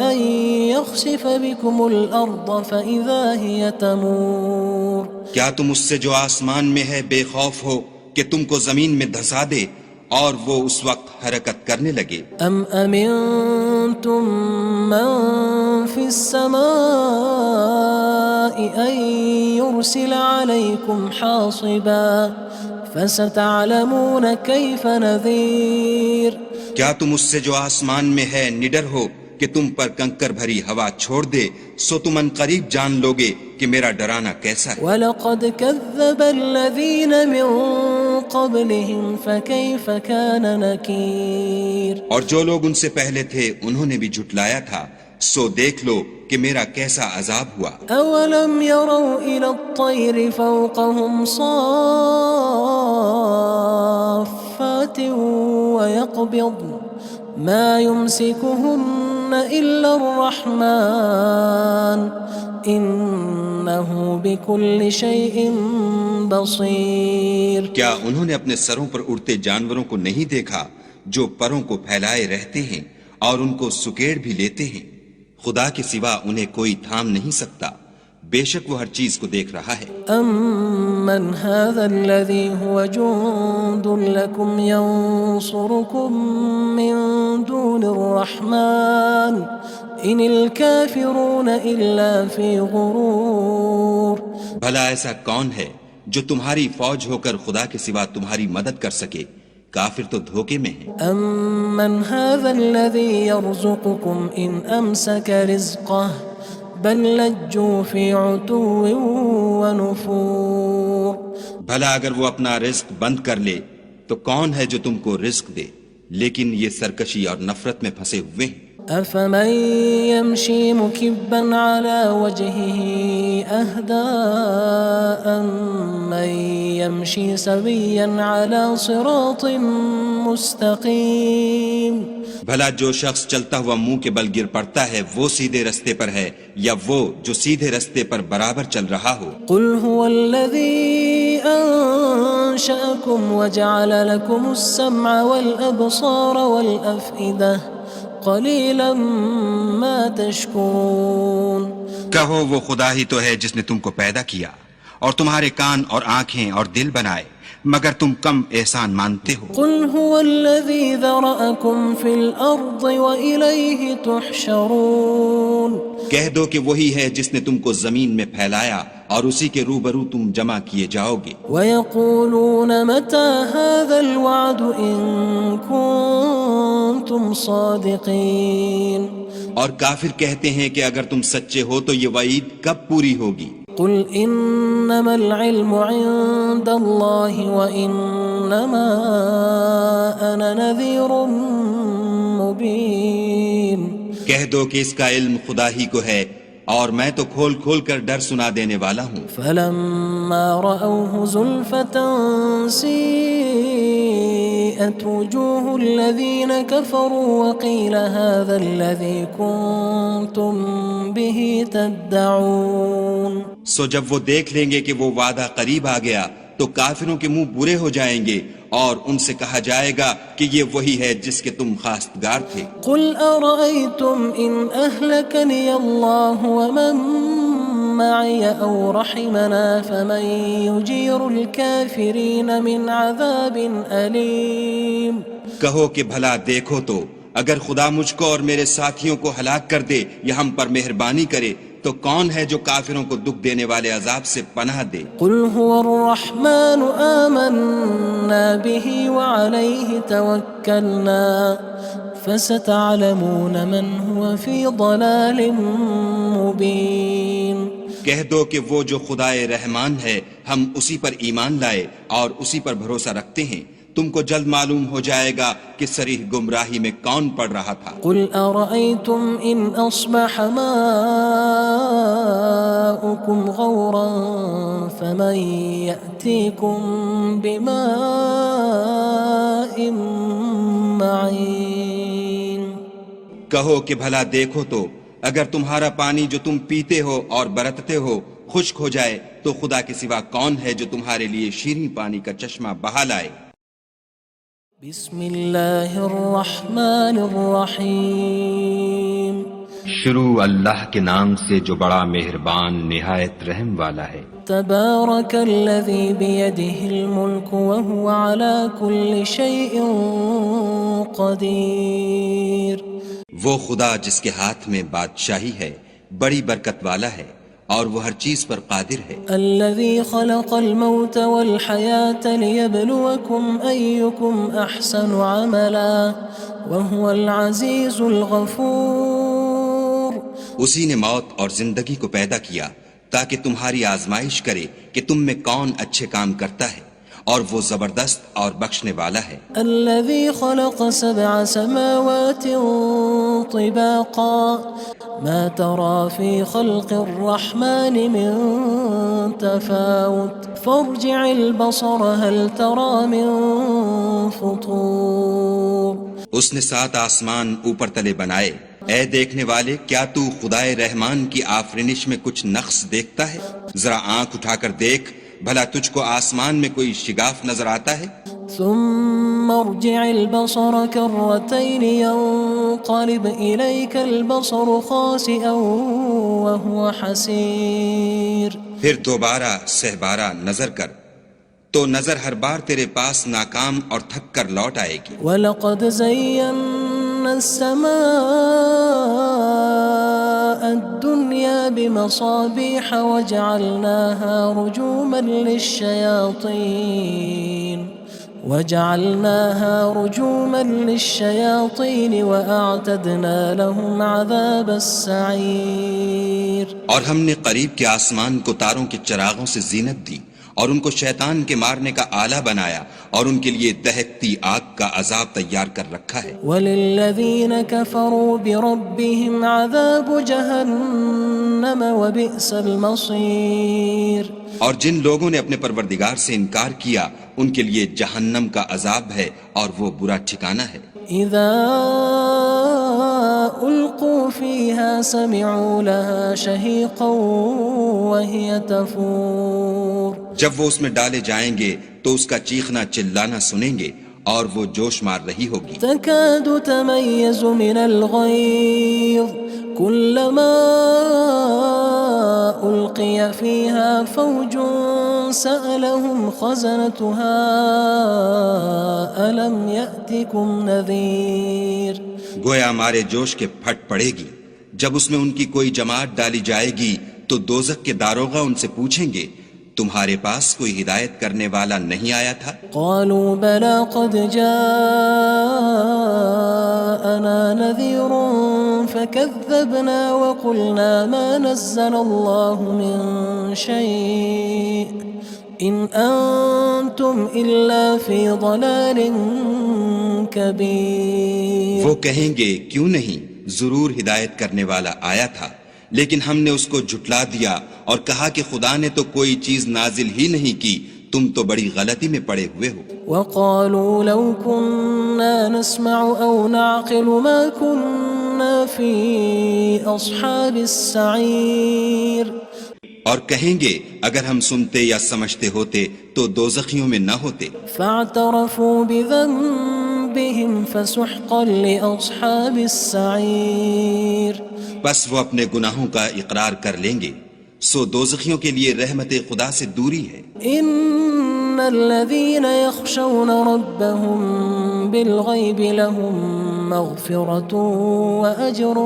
أن يخسف بكم الأرض فإذا هي تمور کیا تم اس سے جو آسمان میں ہے بے خوف ہو کہ تم کو زمین میں دھسا دے اور وہ اس وقت حرکت کرنے لگے؟ أم أمنتم من في السماء أن يرسل عليكم حاصبا فستعلمون كيف نذير کیا تم اس سے جو آسمان میں ہے نڈر ہو کہ تم پر کنکر بھری ہوا چھوڑ دے، سو تم ان قریب جان لوگے کہ میرا ڈرانا کیسا ہے۔ وَلَقَدْ كَذَّبَ الَّذِينَ مِن قَبْلِهِمْ فَكَيْفَ كَانَ نَكِيرٌ اور جو لوگ ان سے پہلے تھے انہوں نے بھی جھٹلایا تھا، سو دیکھ لو کہ میرا کیسا عذاب ہوا۔ أَوَلَمْ يَرَوْا إِلَى الطَّيْرِ فَوْقَهُمْ صَافَّاتٍ وَيَقْبِضْنَ مَا يُمْسِكُهُنَّ إِلَّا الرَّحْمَنُ إِنَّهُ بِكُلِّ شَيْءٍ بَصِيرٌ کیا انہوں نے اپنے سروں پر اڑتے جانوروں کو نہیں دیکھا جو پروں کو پھیلائے رہتے ہیں اور ان کو سکیڑ بھی لیتے ہیں؟ خدا کے سوا انہیں کوئی تھام نہیں سکتا، بے شک وہ ہر چیز کو دیکھ رہا ہے۔ أَمَّنْ هَذَا الَّذِي هُوَ جُندٌ لَكُمْ يَنصُرُكُم مِّن دُونِ الرَّحْمَنِ إِنِ الْكَافِرُونَ إِلَّا فِي غُرُورٍ بھلا ایسا کون ہے جو تمہاری فوج ہو کر خدا کے سوا تمہاری مدد کر سکے؟ کافر تو دھوکے میں ہیں۔ أَمَّنْ هَذَا الَّذِي يَرْزُقُكُمْ إِنْ أَمْسَكَ رِزْقَهُ بَلْ لَجُّوا فِي عُتُوٍّ وَنُفُورٍ بھلا اگر وہ اپنا رزق بند کر لے تو کون ہے جو تم کو رزق دے؟ لیکن یہ سرکشی اور نفرت میں پھنسے ہوئے ہیں۔ أَفَمَن يَمْشِي مُكِبًّا عَلَى وَجْهِهِ أَهْدَىٰ أَمَّن يَمْشِي سَوِيًّا عَلَى صِرَاطٍ مُّسْتَقِيمٍ بھلا جو شخص چلتا ہوا منہ کے بل گر پڑتا ہے وہ سیدھے رستے پر ہے یا وہ جو سیدھے رستے پر برابر چل رہا ہو؟ قُلْ هُوَ الَّذِي أَنشَأَكُمْ وَجَعَلَ لَكُمُ السَّمْعَ وَالْأَبْصَارَ وَالْأَفْئِدَةَ قَلِيلًا مَا تَشْكُرُونَ کہو وہ خدا ہی تو ہے جس نے تم کو پیدا کیا اور تمہارے کان اور آنکھیں اور دل بنائے، مگر تم کم احسان مانتے ہو۔ قُلْ هُوَ الَّذِي ذَرَأَكُمْ فِي الْأَرْضِ وَإِلَيْهِ تُحْشَرُونَ کہہ دو کہ وہی ہے جس نے تم کو زمین میں پھیلایا اور اسی کے روبرو تم جمع کیے جاؤ گے۔ وَيَقُولُونَ مَتَى هَذَا الْوَعْدُ إِن كُنتُمْ صَادِقِينَ اور کافر کہتے ہیں کہ اگر تم سچے ہو تو یہ وعید کب پوری ہوگی؟ قُلْ إِنَّمَا الْعِلْمُ عِندَ اللَّهِ وَإِنَّمَا أَنَا نَذِيرٌ مُّبِينٌ کہہ دو کہ اس کا علم خدا ہی کو ہے اور میں تو کھول کھول کر ڈر سنا دینے والا ہوں۔ فَلَمَّا رَأَوْهُ زُلْفَةً سِيئَتْ وُجُوهُ الَّذِينَ كَفَرُوا وَقِيلَ هَذَا الَّذِي كُنتُم بِهِ تَدَّعُونَ سو جب وہ دیکھ لیں گے کہ وہ وعدہ قریب آ گیا تو کافروں کے منہ برے ہو جائیں گے اور ان سے کہا جائے گا کہ یہ وہی ہے جس کے تم خواستگار تھے۔ قُلْ أَرَأَيْتُمْ إِنْ أَهْلَكَنِيَ اللَّهُ وَمَن مَّعِيَ أَوْ رَحِمَنَا فَمَن يُجِيرُ الْكَافِرِينَ مِنْ عَذَابٍ أَلِيمٍ کہو کہ بھلا دیکھو تو اگر خدا مجھ کو اور میرے ساتھیوں کو ہلاک کر دے یا ہم پر مہربانی کرے تو کون ہے جو کافروں کو دکھ دینے والے عذاب سے پناہ دے؟ قل هو الرحمن آمنا به وعليه توكلنا فستعلمون من هو في ضلال مبين. کہہ دو کہ وہ جو خدائے رحمان ہے ہم اسی پر ایمان لائے اور اسی پر بھروسہ رکھتے ہیں، تم کو جلد معلوم ہو جائے گا کہ صریح گمراہی میں کون پڑ رہا تھا. قل أرأيتم إن أصبح ماؤكم غورا فمن يأتيكم بماء معين. کہو کہ بھلا دیکھو تو اگر تمہارا پانی جو تم پیتے ہو اور برتتے ہو خشک ہو جائے تو خدا کے سوا کون ہے جو تمہارے لیے شیریں پانی کا چشمہ بہا لائے. بسم اللہ الرحمن الرحیم. شروع اللہ کے نام سے جو بڑا مہربان نہایت رحم والا ہے. تبارک الذی بیدہ الملک وہو علی کل شیء قدیر. وہ خدا جس کے ہاتھ میں بادشاہی ہے بڑی برکت والا ہے اور وہ ہر چیز پر قادر ہے. الذي خلق الموت والحياة ليبلوكم أيكم أحسن عملا وهو العزيز الغفور. اسی نے موت اور زندگی کو پیدا کیا تاکہ تمہاری آزمائش کرے کہ تم میں کون اچھے کام کرتا ہے اور وہ زبردست اور بخشنے والا ہے. الذي خلق 7 سماوات طباقا ما ترى في خلق الرحمن من تفاوت فارجع البصر هل ترى من فطور. اس نے 7 آسمان اوپر تلے بنائے. اے دیکھنے والے کیا تو خدائے رحمان کی آفرینش میں کچھ نقص دیکھتا ہے؟ ذرا آنکھ اٹھا کر دیکھ بھلا تجھ کو آسمان میں کوئی شگاف نظر آتا ہے؟ ثم ارجع البصر كرتين ينقلب إليك البصر خاسئا وهو حسير. پھر دوبارہ سہبارہ نظر کر تو نظر ہر بار تیرے پاس ناکام اور تھک کر لوٹ آئے گی. وَلَقَدْ زَيَّنَّا السَّمَاءَ الدُّنْيَا بِمَصَابِيحَ وَجَعَلْنَاهَا رُجُومًا لِلشَّيَاطِينِ وَأَعْتَدْنَا لَهُمْ عَذَابَ السَّعِيرِ. اور ہم نے قریب کے آسمان کو تاروں کے چراغوں سے زینت دی اور ان کو شیطان کے مارنے کا آلہ بنایا اور ان کے لیے دہکتی آگ کا عذاب تیار کر رکھا ہے. وَلِلَّذِينَ كَفَرُوا بِرَبِّهِمْ عَذَابُ جَهَنَّمَ وَبِئْسَ الْمَصِيرُ. اور جن لوگوں نے اپنے پروردگار سے انکار کیا ان کے لیے جہنم کا عذاب ہے اور وہ برا ٹھکانہ ہے. اذا القوا فيها سمعوا لها شهيقا وهي تفور. جب وہ اس میں ڈالے جائیں گے تو اس کا چیخنا چلانا سنیں گے اور وہ جوش مار رہی ہوگی. تكاد تميز من الغيظ كلما ألقي فيها فوج سألهم خزنتها ألم يأتكم نذير. گویا مارے جوش کے پھٹ پڑے گی. جب اس میں ان کی کوئی جماعت ڈالی جائے گی تو دوزخ کے داروغہ ان سے پوچھیں گے تمہارے پاس کوئی ہدایت کرنے والا نہیں آیا تھا؟ قالوا بلى قد جاءنا نذير فكذبنا وقلنا ما نزل الله من شيء إن أنتم إلا في ضلال كبير. وہ کہیں گے کیوں نہیں، ضرور ہدایت کرنے والا آیا تھا، لیکن ہم نے اس کو جھٹلا دیا اور کہا کہ خدا نے تو کوئی چیز نازل ہی نہیں کی، تم تو بڑی غلطی میں پڑے ہوئے ہو. وقالوا لو كنا نسمع أو نعقل ما كنا في أصحاب السعير. اور کہیں گے اگر ہم سنتے یا سمجھتے ہوتے تو دوزخیوں میں نہ ہوتے. فاعترفوا بذنبهم فسحقا لأصحاب السعير. بس وہ اپنے گناہوں کا اقرار کر لیں گے سو دوزخیوں کے لیے رحمت خدا سے دوری ہے۔ إن الذين يخشون ربهم بالغيب لهم مغفرة وأجر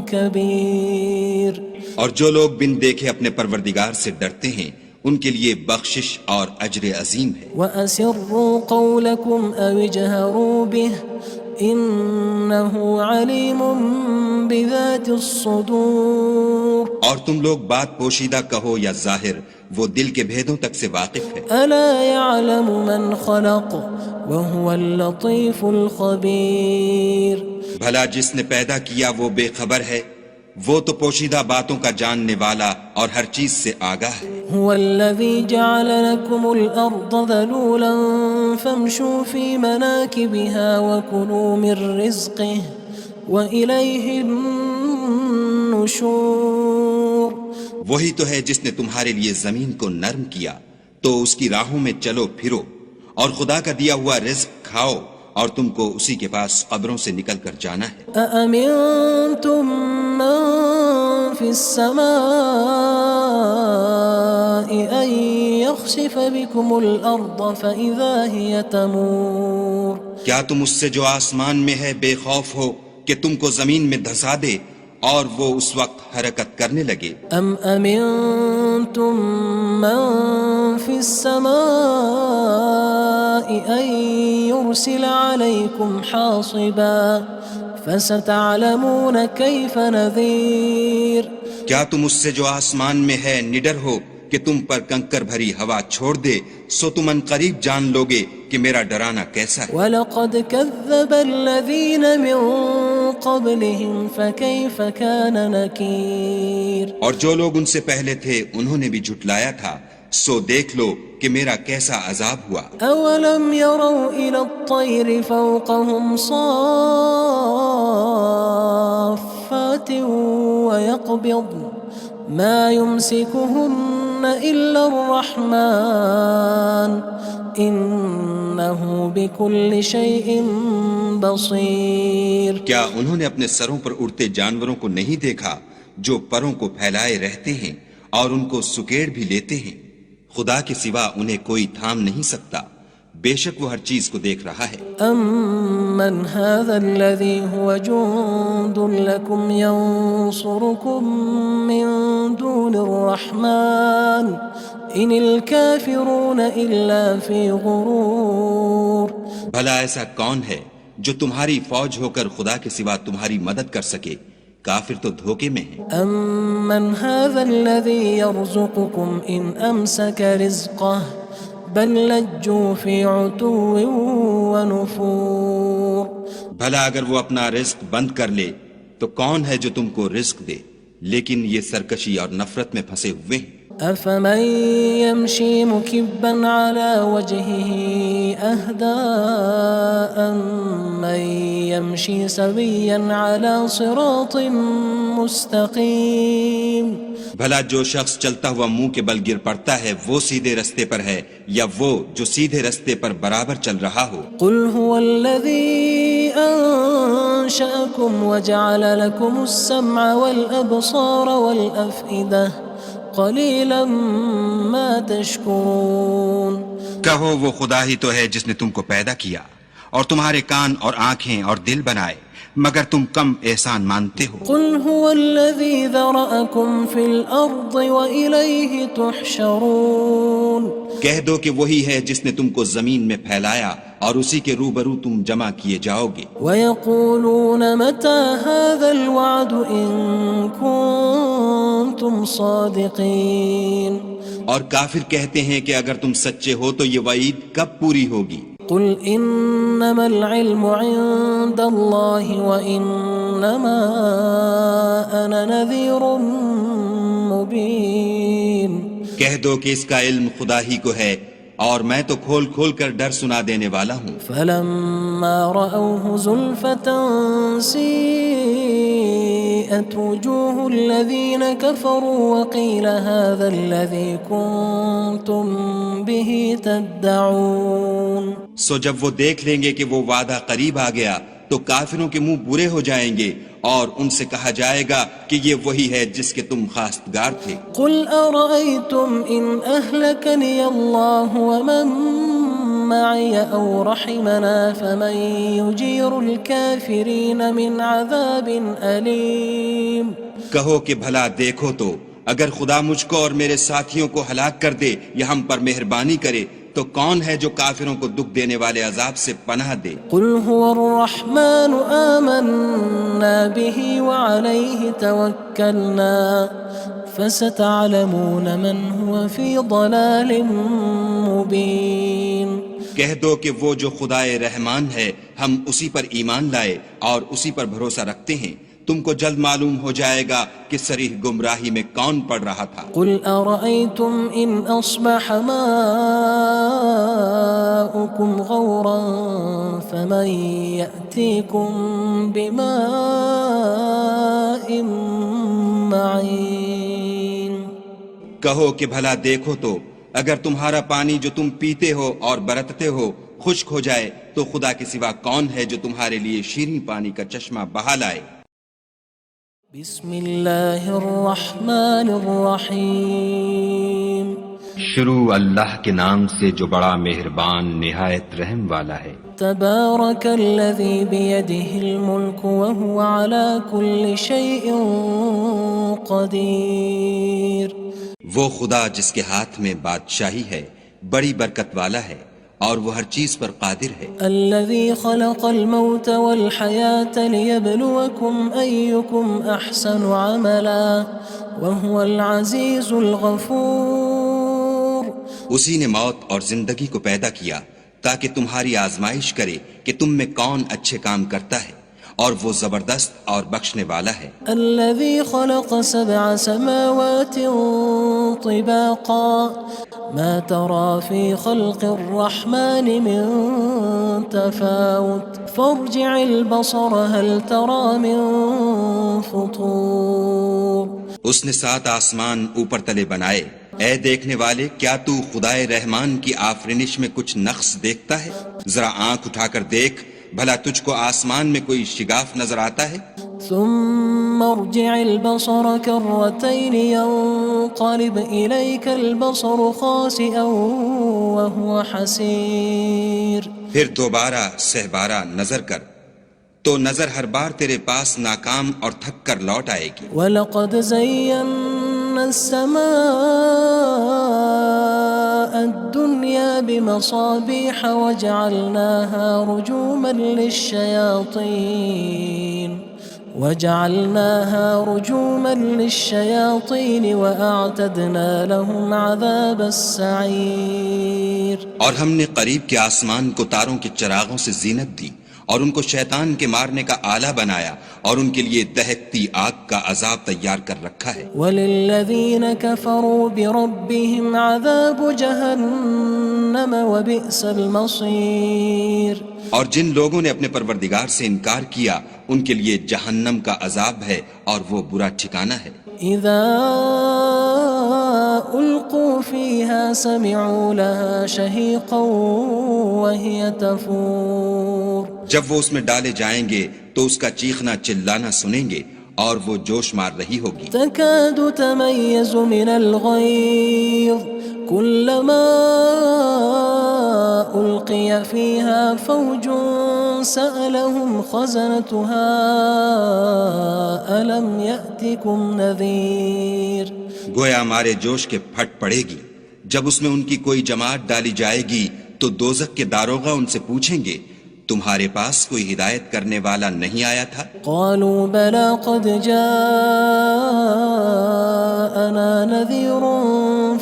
كبير۔ اور جو لوگ بن دیکھے اپنے پروردگار سے ڈرتے ہیں ان کے لیے بخشش اور اجر عظیم ہے۔ وَأَسِرُّوا قَوْلَكُمْ أَوِ اجْهَرُوا بِهِ إِنَّهُ عَلِيمٌ بِذَاتِ الصُّدُورِ۔ اور تم لوگ بات پوشیدہ کہو یا ظاہر، وہ دل کے بھیدوں تک سے واقف ہے۔ أَلَا يَعْلَمُ مَنْ خَلَقَ وَهُوَ اللَّطِيفُ الْخَبِيرُ۔ بھلا جس نے پیدا کیا وہ بے خبر ہے، وہ تو پوشیدہ باتوں کا جاننے والا اور ہر چیز سے آگاہ ہے۔ هو الذي جعل لكم الأرض ذلولا فامشوا في مناكبها وكلوا من رزقه وإليه النشور۔ وہی تو ہے جس نے تمہارے لیے زمین کو نرم کیا تو اس کی راہوں میں چلو پھرو، اور خدا کا دیا ہوا رزق کھاؤ، اور تم کو اسی کے پاس قبروں سے نکل کر جانا ہے۔ أأمنتم من في السماء أن يخسف بكم الأرض فإذا هي تمور۔ کیا تم اس سے جو آسمان میں ہے بے خوف ہو کہ تم کو زمین میں دھسا دے اور وہ اس وقت حرکت کرنے لگے؟ أم أمنتم من في السماء أن يرسل عليكم حاصبا فستعلمون كيف نذير۔ کیا تم اس سے جو آسمان میں ہے نڈر ہو کہ تم پر کنکر بھری ہوا چھوڑ دے، سو تم ان قریب جان لوگے کہ میرا ڈرانا کیسا ہے۔ وَلَقَدْ كَذَّبَ الَّذِينَ مِن قَبْلِهِمْ فَكَيْفَ كَانَ نَكِيرٌ۔ اور جو لوگ ان سے پہلے تھے انہوں نے بھی جھٹلایا تھا، سو دیکھ لو کہ میرا کیسا عذاب ہوا۔ أَوَلَمْ يَرَوْا إِلَى الطَّيْرِ فَوْقَهُمْ صَافَّاتٍ وَيَقْبِضْنَ مَا يُمْسِكُهُنَّ إِلَّا الرَّحْمَنُ إِنَّهُ بِكُلِّ شَيْءٍ بَصِيرٌ۔ کیا انہوں نے اپنے سروں پر اڑتے جانوروں کو نہیں دیکھا جو پروں کو پھیلائے رہتے ہیں اور ان کو سکیڑ بھی لیتے ہیں؟ خدا کے سوا انہیں کوئی تھام نہیں سکتا، بے شک وہ ہر چیز کو دیکھ رہا ہے۔ أَمَّنْ هَذَا الَّذِي هُوَ جُندٌ لَكُمْ يَنصُرُكُم مِّن دُونِ الرَّحْمَنِ إِنِ الْكَافِرُونَ إِلَّا فِي غُرُورٍ۔ بھلا ایسا کون ہے جو تمہاری فوج ہو کر خدا کے سوا تمہاری مدد کر سکے؟ کافر تو دھوکے میں ہیں۔ أَمَّنْ هَذَا الَّذِي يَرْزُقُكُمْ إِنْ أَمْسَكَ رِزْقَهُ بَلْ لَجُّوا فِي عُتُوٍّ وَنُفُورٍ۔ بھلا اگر وہ اپنا رزق بند کر لے تو کون ہے جو تم کو رزق دے؟ لیکن یہ سرکشی اور نفرت میں پھنسے ہوئے ہیں۔ أَفَمَن يَمْشِي مُكِبًّا عَلَى وَجْهِهِ أَهْدَىٰ أَمَّن يَمْشِي سَوِيًّا عَلَى صِرَاطٍ مُّسْتَقِيمٍ۔ بھلا جو شخص چلتا ہوا منہ کے بل گر پڑتا ہے وہ سیدھے رستے پر ہے یا وہ جو سیدھے رستے پر برابر چل رہا ہو؟ قُلْ هُوَ الَّذِي أَنشَأَكُمْ وَجَعَلَ لَكُمُ السَّمْعَ وَالْأَبْصَارَ وَالْأَفْئِدَةَ قَلِيلًا مَا تَشْكُرُونَ۔ کہو وہ خدا ہی تو ہے جس نے تم کو پیدا کیا اور تمہارے کان اور آنکھیں اور دل بنائے، مگر تم کم احسان مانتے ہو۔ قُلْ هُوَ الَّذِي ذَرَأَكُمْ فِي الْأَرْضِ وَإِلَيْهِ تُحْشَرُونَ۔ کہہ دو کہ وہی ہے جس نے تم کو زمین میں پھیلایا اور اسی کے روبرو تم جمع کیے جاؤ گے۔ وَيَقُولُونَ مَتَى هَذَا الْوَعْدُ إِن كُنتُمْ صَادِقِينَ۔ اور کافر کہتے ہیں کہ اگر تم سچے ہو تو یہ وعید کب پوری ہوگی؟ قُلْ إِنَّمَا الْعِلْمُ عِندَ اللَّهِ وَإِنَّمَا أَنَا نَذِيرٌ مُّبِينٌ۔ کہہ دو کہ اس کا علم خدا ہی کو ہے اور میں تو کھول کھول کر ڈر سنا دینے والا ہوں۔ فَلَمَّا رَأَوْهُ زُلْفَةً سِيئَتْ وُجُوهُ الَّذِينَ كَفَرُوا وَقِيلَ هَذَا الَّذِي كُنتُم بِهِ تَدَّعُونَ۔ سو جب وہ دیکھ لیں گے کہ وہ وعدہ قریب آ گیا تو کافروں کے منہ برے ہو جائیں گے اور ان سے کہا جائے گا کہ یہ وہی ہے جس کے تم خواستگار تھے۔ قل أرأيتم إن أهلكني الله ومن معي أو رحمنا فمن يجير الكافرين من عذاب أليم۔ کہو کہ بھلا دیکھو تو اگر خدا مجھ کو اور میرے ساتھیوں کو ہلاک کر دے یا ہم پر مہربانی کرے تو کون ہے جو کافروں کو دکھ دینے والے عذاب سے پناہ دے؟ قل هو الرحمن آمنا به وعليه توكلنا فستعلمون من هو في ضلال مبين۔ کہہ دو کہ وہ جو خدائے رحمان ہے ہم اسی پر ایمان لائے اور اسی پر بھروسہ رکھتے ہیں، تم کو جلد معلوم ہو جائے گا کہ صریح گمراہی میں کون پڑ رہا تھا۔ قل أرأيتم إن أصبح ماؤكم غورا فمن يأتيكم بماء معين۔ کہو کہ بھلا دیکھو تو اگر تمہارا پانی جو تم پیتے ہو اور برتتے ہو خشک ہو جائے تو خدا کے سوا کون ہے جو تمہارے لیے شیریں پانی کا چشمہ بہا لائے؟ بسم اللہ الرحمن الرحیم۔ شروع اللہ کے نام سے جو بڑا مہربان نہایت رحم والا ہے۔ تبارک الذی بیدہ الملک وہو علی کل شیء قدیر۔ وہ خدا جس کے ہاتھ میں بادشاہی ہے بڑی برکت والا ہے اور وہ ہر چیز پر قادر ہے۔ الذي خلق الموت والحياة ليبلوكم أيكم أحسن عملا وهو العزيز الغفور۔ اسی نے موت اور زندگی کو پیدا کیا تاکہ تمہاری آزمائش کرے کہ تم میں کون اچھے کام کرتا ہے، اور وہ زبردست اور بخشنے والا ہے۔ الذي خلق 7 سماوات طباقا ما ترى في خلق الرحمن من تفاوت فارجع البصر هل ترى من فطور۔ اس نے 7 آسمان اوپر تلے بنائے، اے دیکھنے والے کیا تو خدائے رحمان کی آفرینش میں کچھ نقص دیکھتا ہے؟ ذرا آنکھ اٹھا کر دیکھ، بھلا تجھ کو آسمان میں کوئی شگاف نظر آتا ہے؟ ثم ارجع البصر كرتين ينقلب إليك البصر خاسئا وهو حسير۔ پھر دوبارہ سہبارہ نظر کر تو نظر ہر بار تیرے پاس ناکام اور تھک کر لوٹ آئے گی۔ وَلَقَدْ زَيَّنَّا السَّمَاءَ الدُّنْيَا بِمَصَابِيحَ وَجَعَلْنَاهَا رُجُومًا لِلشَّيَاطِينِ وَأَعْتَدْنَا لَهُمْ عَذَابَ السَّعِيرِ۔ اور ہم نے قریب کے آسمان کو تاروں کے چراغوں سے زینت دی اور ان کو شیطان کے مارنے کا آلہ بنایا اور ان کے لیے دہکتی آگ کا عذاب تیار کر رکھا ہے۔ وَلِلَّذِينَ كَفَرُوا بِرَبِّهِمْ عَذَابُ جَهَنَّمَ وَبِئْسَ الْمَصِيرُ۔ اور جن لوگوں نے اپنے پروردگار سے انکار کیا ان کے لیے جہنم کا عذاب ہے اور وہ برا ٹھکانہ ہے۔ اذا القوا فيها سمعوا لها شهيقا وهي تفور۔ جب وہ اس میں ڈالے جائیں گے تو اس کا چیخنا چلانا سنیں گے اور وہ جوش مار رہی ہوگی۔ تكاد تميز من الغيظ كلما ألقي فيها فوج سألهم خزنتها ألم يأتكم نذير۔ گویا ہمارے جوش کے پھٹ پڑے گی جب اس میں ان کی کوئی جماعت ڈالی جائے گی تو دوزخ کے داروغہ ان سے پوچھیں گے تمہارے پاس کوئی ہدایت کرنے والا نہیں آیا تھا؟ قالوا بلى قد جاءنا نذير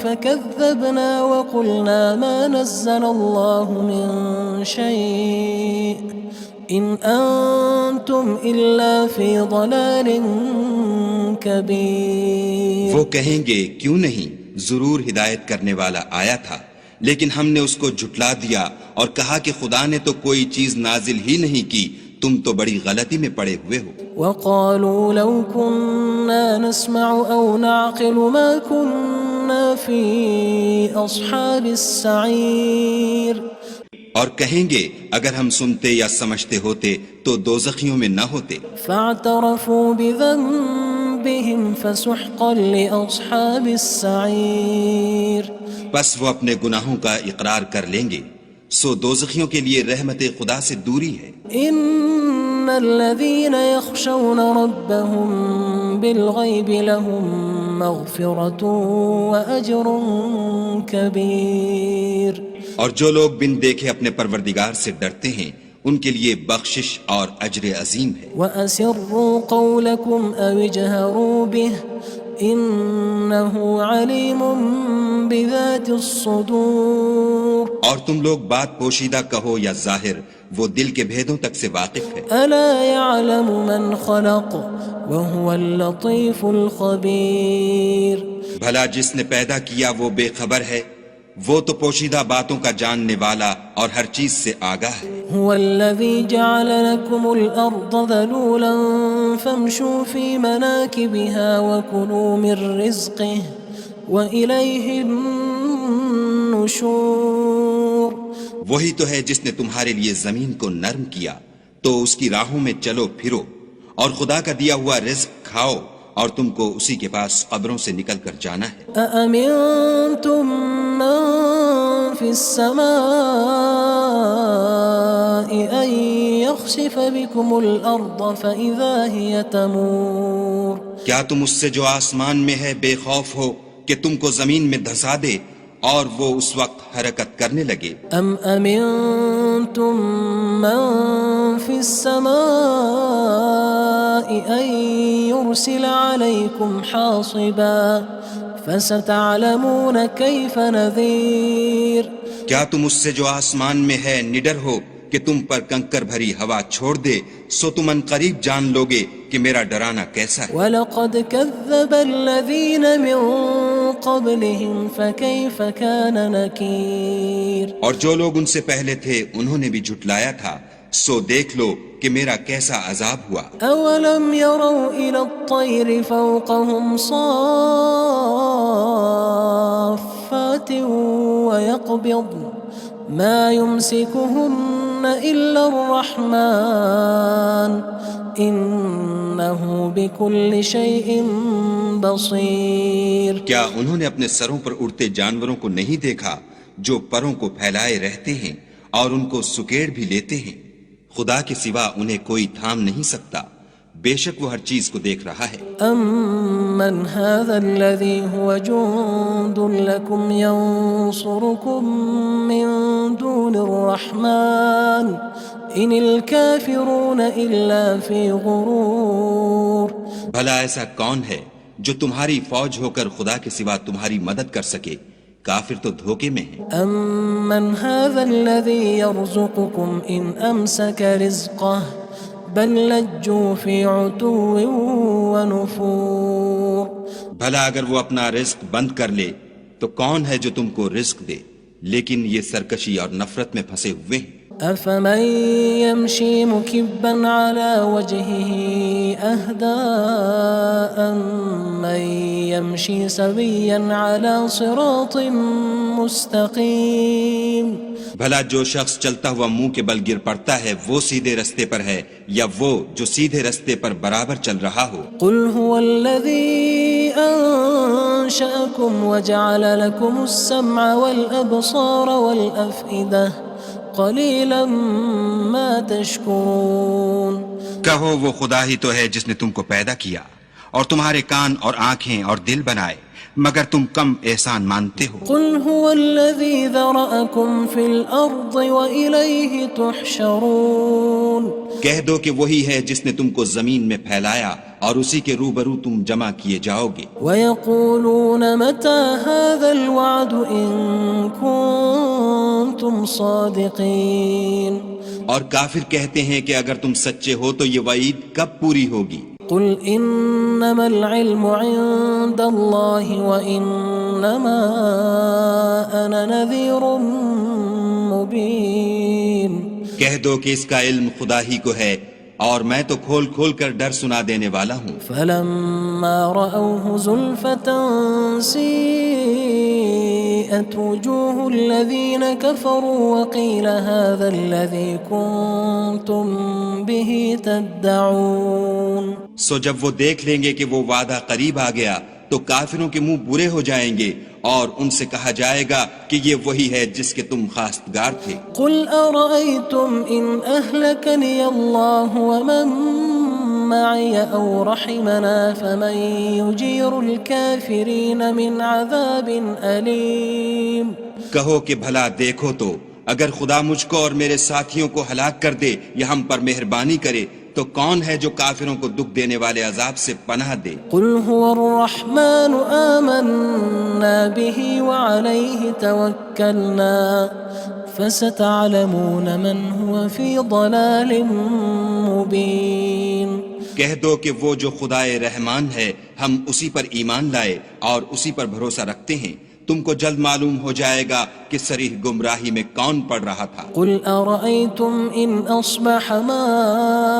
فكذبنا وقلنا ما نزل الله من شيء إن أنتم إلا في ضلال كبير۔ وہ کہیں گے کیوں نہیں، ضرور ہدایت کرنے والا آیا تھا، لیکن ہم نے اس کو جھٹلا دیا اور کہا کہ خدا نے تو کوئی چیز نازل ہی نہیں کی، تم تو بڑی غلطی میں پڑے ہوئے ہو۔ وقالوا لو كنا نسمع أو نعقل ما كنا في أصحاب السعير۔ اور کہیں گے اگر ہم سنتے یا سمجھتے ہوتے تو دوزخیوں میں نہ ہوتے. فاعترفوا بذنبهم فسحقا لأصحاب السعير. بس وہ اپنے گناہوں کا اقرار کر لیں گے، سو دوزخیوں کے لیے رحمت خدا سے دوری ہے. ان الذين يخشون ربهم بالغيب لهم مغفرة وأجر كبير. اور جو لوگ بن دیکھے اپنے پروردگار سے ڈرتے ہیں ان کے لیے بخشش اور اجر عظیم ہے. وَأَسِرُّوا قَوْلَكُمْ أَوِ اجْهَرُوا بِهِ إِنَّهُ عَلِيمٌ بِذَاتِ الصُّدُورِ. اور تم لوگ بات پوشیدہ کہو یا ظاہر، وہ دل کے بھیدوں تک سے واقف ہے. أَلَا يَعْلَمُ مَنْ خَلَقَ وَهُوَ اللَّطِيفُ الْخَبِيرُ. بھلا جس نے پیدا کیا وہ بے خبر ہے، وہ تو پوشیدہ باتوں کا جاننے والا اور ہر چیز سے آگاہ ہے. هو الذي جعل لكم الأرض ذلولا فامشوا في مناكبها وكلوا من رزقه وإليه النشور. وہی تو ہے جس نے تمہارے لیے زمین کو نرم کیا تو اس کی راہوں میں چلو پھرو اور خدا کا دیا ہوا رزق کھاؤ اور تم کو اسی کے پاس قبروں سے نکل کر جانا ہے. أأمنتم من في السماء أن يخسف بكم الأرض فإذا هي تمور. کیا تم اس سے جو آسمان میں ہے بے خوف ہو کہ تم کو زمین میں دھسا دے اور وہ اس وقت حرکت کرنے لگے؟ أم أمنتم من في السماء أن يرسل عليكم حاصبا فستعلمون كيف نذير. کیا تم اس سے جو آسمان میں ہے نڈر ہو کہ تم پر کنکر بھری ہوا چھوڑ دے، سو تم ان قریب جان لوگے کہ میرا ڈرانا کیسا ہے. وَلَقَدْ كَذَّبَ الَّذِينَ مِن قَبْلِهِمْ فَكَيْفَ كَانَ نَكِيرٌ. اور جو لوگ ان سے پہلے تھے انہوں نے بھی جھٹلایا تھا، سو دیکھ لو کہ میرا کیسا عذاب ہوا. أَوَلَمْ يَرَوْا إِلَى الطَّيْرِ فَوْقَهُمْ صَافَّاتٍ وَيَقْبِضْنَ مَا يُمْسِكُهُنَّ إِلَّا الرَّحْمَنُ إِنَّهُ بِكُلِّ شَيْءٍ بَصِيرٌ. کیا انہوں نے اپنے سروں پر اڑتے جانوروں کو نہیں دیکھا جو پروں کو پھیلائے رہتے ہیں اور ان کو سکیڑ بھی لیتے ہیں؟ خدا کے سوا انہیں کوئی تھام نہیں سکتا، بے شک وہ ہر چیز کو دیکھ رہا ہے. أَمَّنْ هَذَا الَّذِي هُوَ جُندٌ لَكُمْ يَنصُرُكُم مِّن دُونِ الرَّحْمَنِ إِنِ الْكَافِرُونَ إِلَّا فِي غُرُورٍ. بھلا ایسا کون ہے جو تمہاری فوج ہو کر خدا کے سوا تمہاری مدد کر سکے؟ کافر تو دھوکے میں ہیں. أَمَّنْ هَذَا الَّذِي يَرْزُقُكُمْ إِنْ أَمْسَكَ رِزْقَهُ بَلْ لَجُّوا فِي عُتُوٍّ وَنُفُورٍ. بھلا اگر وہ اپنا رزق بند کر لے تو کون ہے جو تم کو رزق دے؟ لیکن یہ سرکشی اور نفرت میں پھنسے ہوئے ہیں. أَفَمَن يَمْشِي مُكِبًّا عَلَى وَجْهِهِ أَهْدَىٰ أَمَّن يَمْشِي سَوِيًّا عَلَى صِرَاطٍ مُّسْتَقِيمٍ. بھلا جو شخص چلتا ہوا منہ کے بل گر پڑتا ہے وہ سیدھے رستے پر ہے یا وہ جو سیدھے رستے پر برابر چل رہا ہو؟ قُلْ هُوَ الَّذِي أَنشَأَكُمْ وَجَعَلَ لَكُمُ السَّمْعَ وَالْأَبْصَارَ وَالْأَفْئِدَةَ قَلِيلًا مَا تَشْكُرُونَ. کہو وہ خدا ہی تو ہے جس نے تم کو پیدا کیا اور تمہارے کان اور آنکھیں اور دل بنائے، مگر تم کم احسان مانتے ہو. قُلْ هُوَ الَّذِي ذَرَأَكُمْ فِي الْأَرْضِ وَإِلَيْهِ تُحْشَرُونَ. کہہ دو کہ وہی ہے جس نے تم کو زمین میں پھیلایا اور اسی کے روبرو تم جمع کیے جاؤ گے. وَيَقُولُونَ مَتَى هَذَا الْوَعْدُ إِن كُنتُمْ صَادِقِينَ. اور کافر کہتے ہیں کہ اگر تم سچے ہو تو یہ وعید کب پوری ہوگی؟ قُلْ إِنَّمَا الْعِلْمُ عِندَ اللَّهِ وَإِنَّمَا أَنَا نَذِيرٌ مُّبِينٌ. کہہ دو کہ اس کا علم خدا ہی کو ہے اور میں تو کھول کھول کر ڈر سنا دینے والا ہوں. فَلَمَّا رَأَوْهُ زُلْفَةً سِيئَتْ وسيئت وجوه الذين كفروا وقيل هذا الذي كنتم به تدعون. سو جب وہ دیکھ لیں گے کہ وہ وعدہ قریب آ گیا تو کافروں کے منہ برے ہو جائیں گے اور ان سے کہا جائے گا کہ یہ وہی ہے جس کے تم خواستگار تھے. قل أرأيتم إن أهلكني الله ومن معي أو رحمنا فمن يجير الكافرين من عذاب أليم. کہو کہ بھلا دیکھو تو اگر خدا مجھ کو اور میرے ساتھیوں کو ہلاک کر دے یا ہم پر مہربانی کرے تو کون ہے جو کافروں کو دکھ دینے والے عذاب سے پناہ دے. قل هو الرحمن آمنا به وعليه توكلنا فستعلمون من هو في ضلال مبين. کہہ دو کہ وہ جو خدائے رحمان ہے ہم اسی پر ایمان لائے اور اسی پر بھروسہ رکھتے ہیں، تم کو جلد معلوم ہو جائے گا کہ صریح گمراہی میں کون پڑ رہا تھا. قل أرأيتم إن أصبح ماؤكم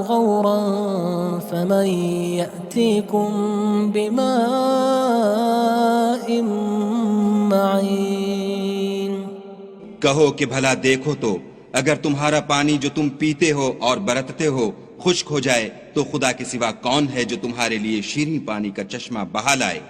غورا فمن يأتيكم بماء معين. کہو کہ بھلا دیکھو تو اگر تمہارا پانی جو تم پیتے ہو اور برتتے ہو خشک ہو جائے تو خدا کے سوا کون ہے جو تمہارے لیے شیریں پانی کا چشمہ بہا لائے.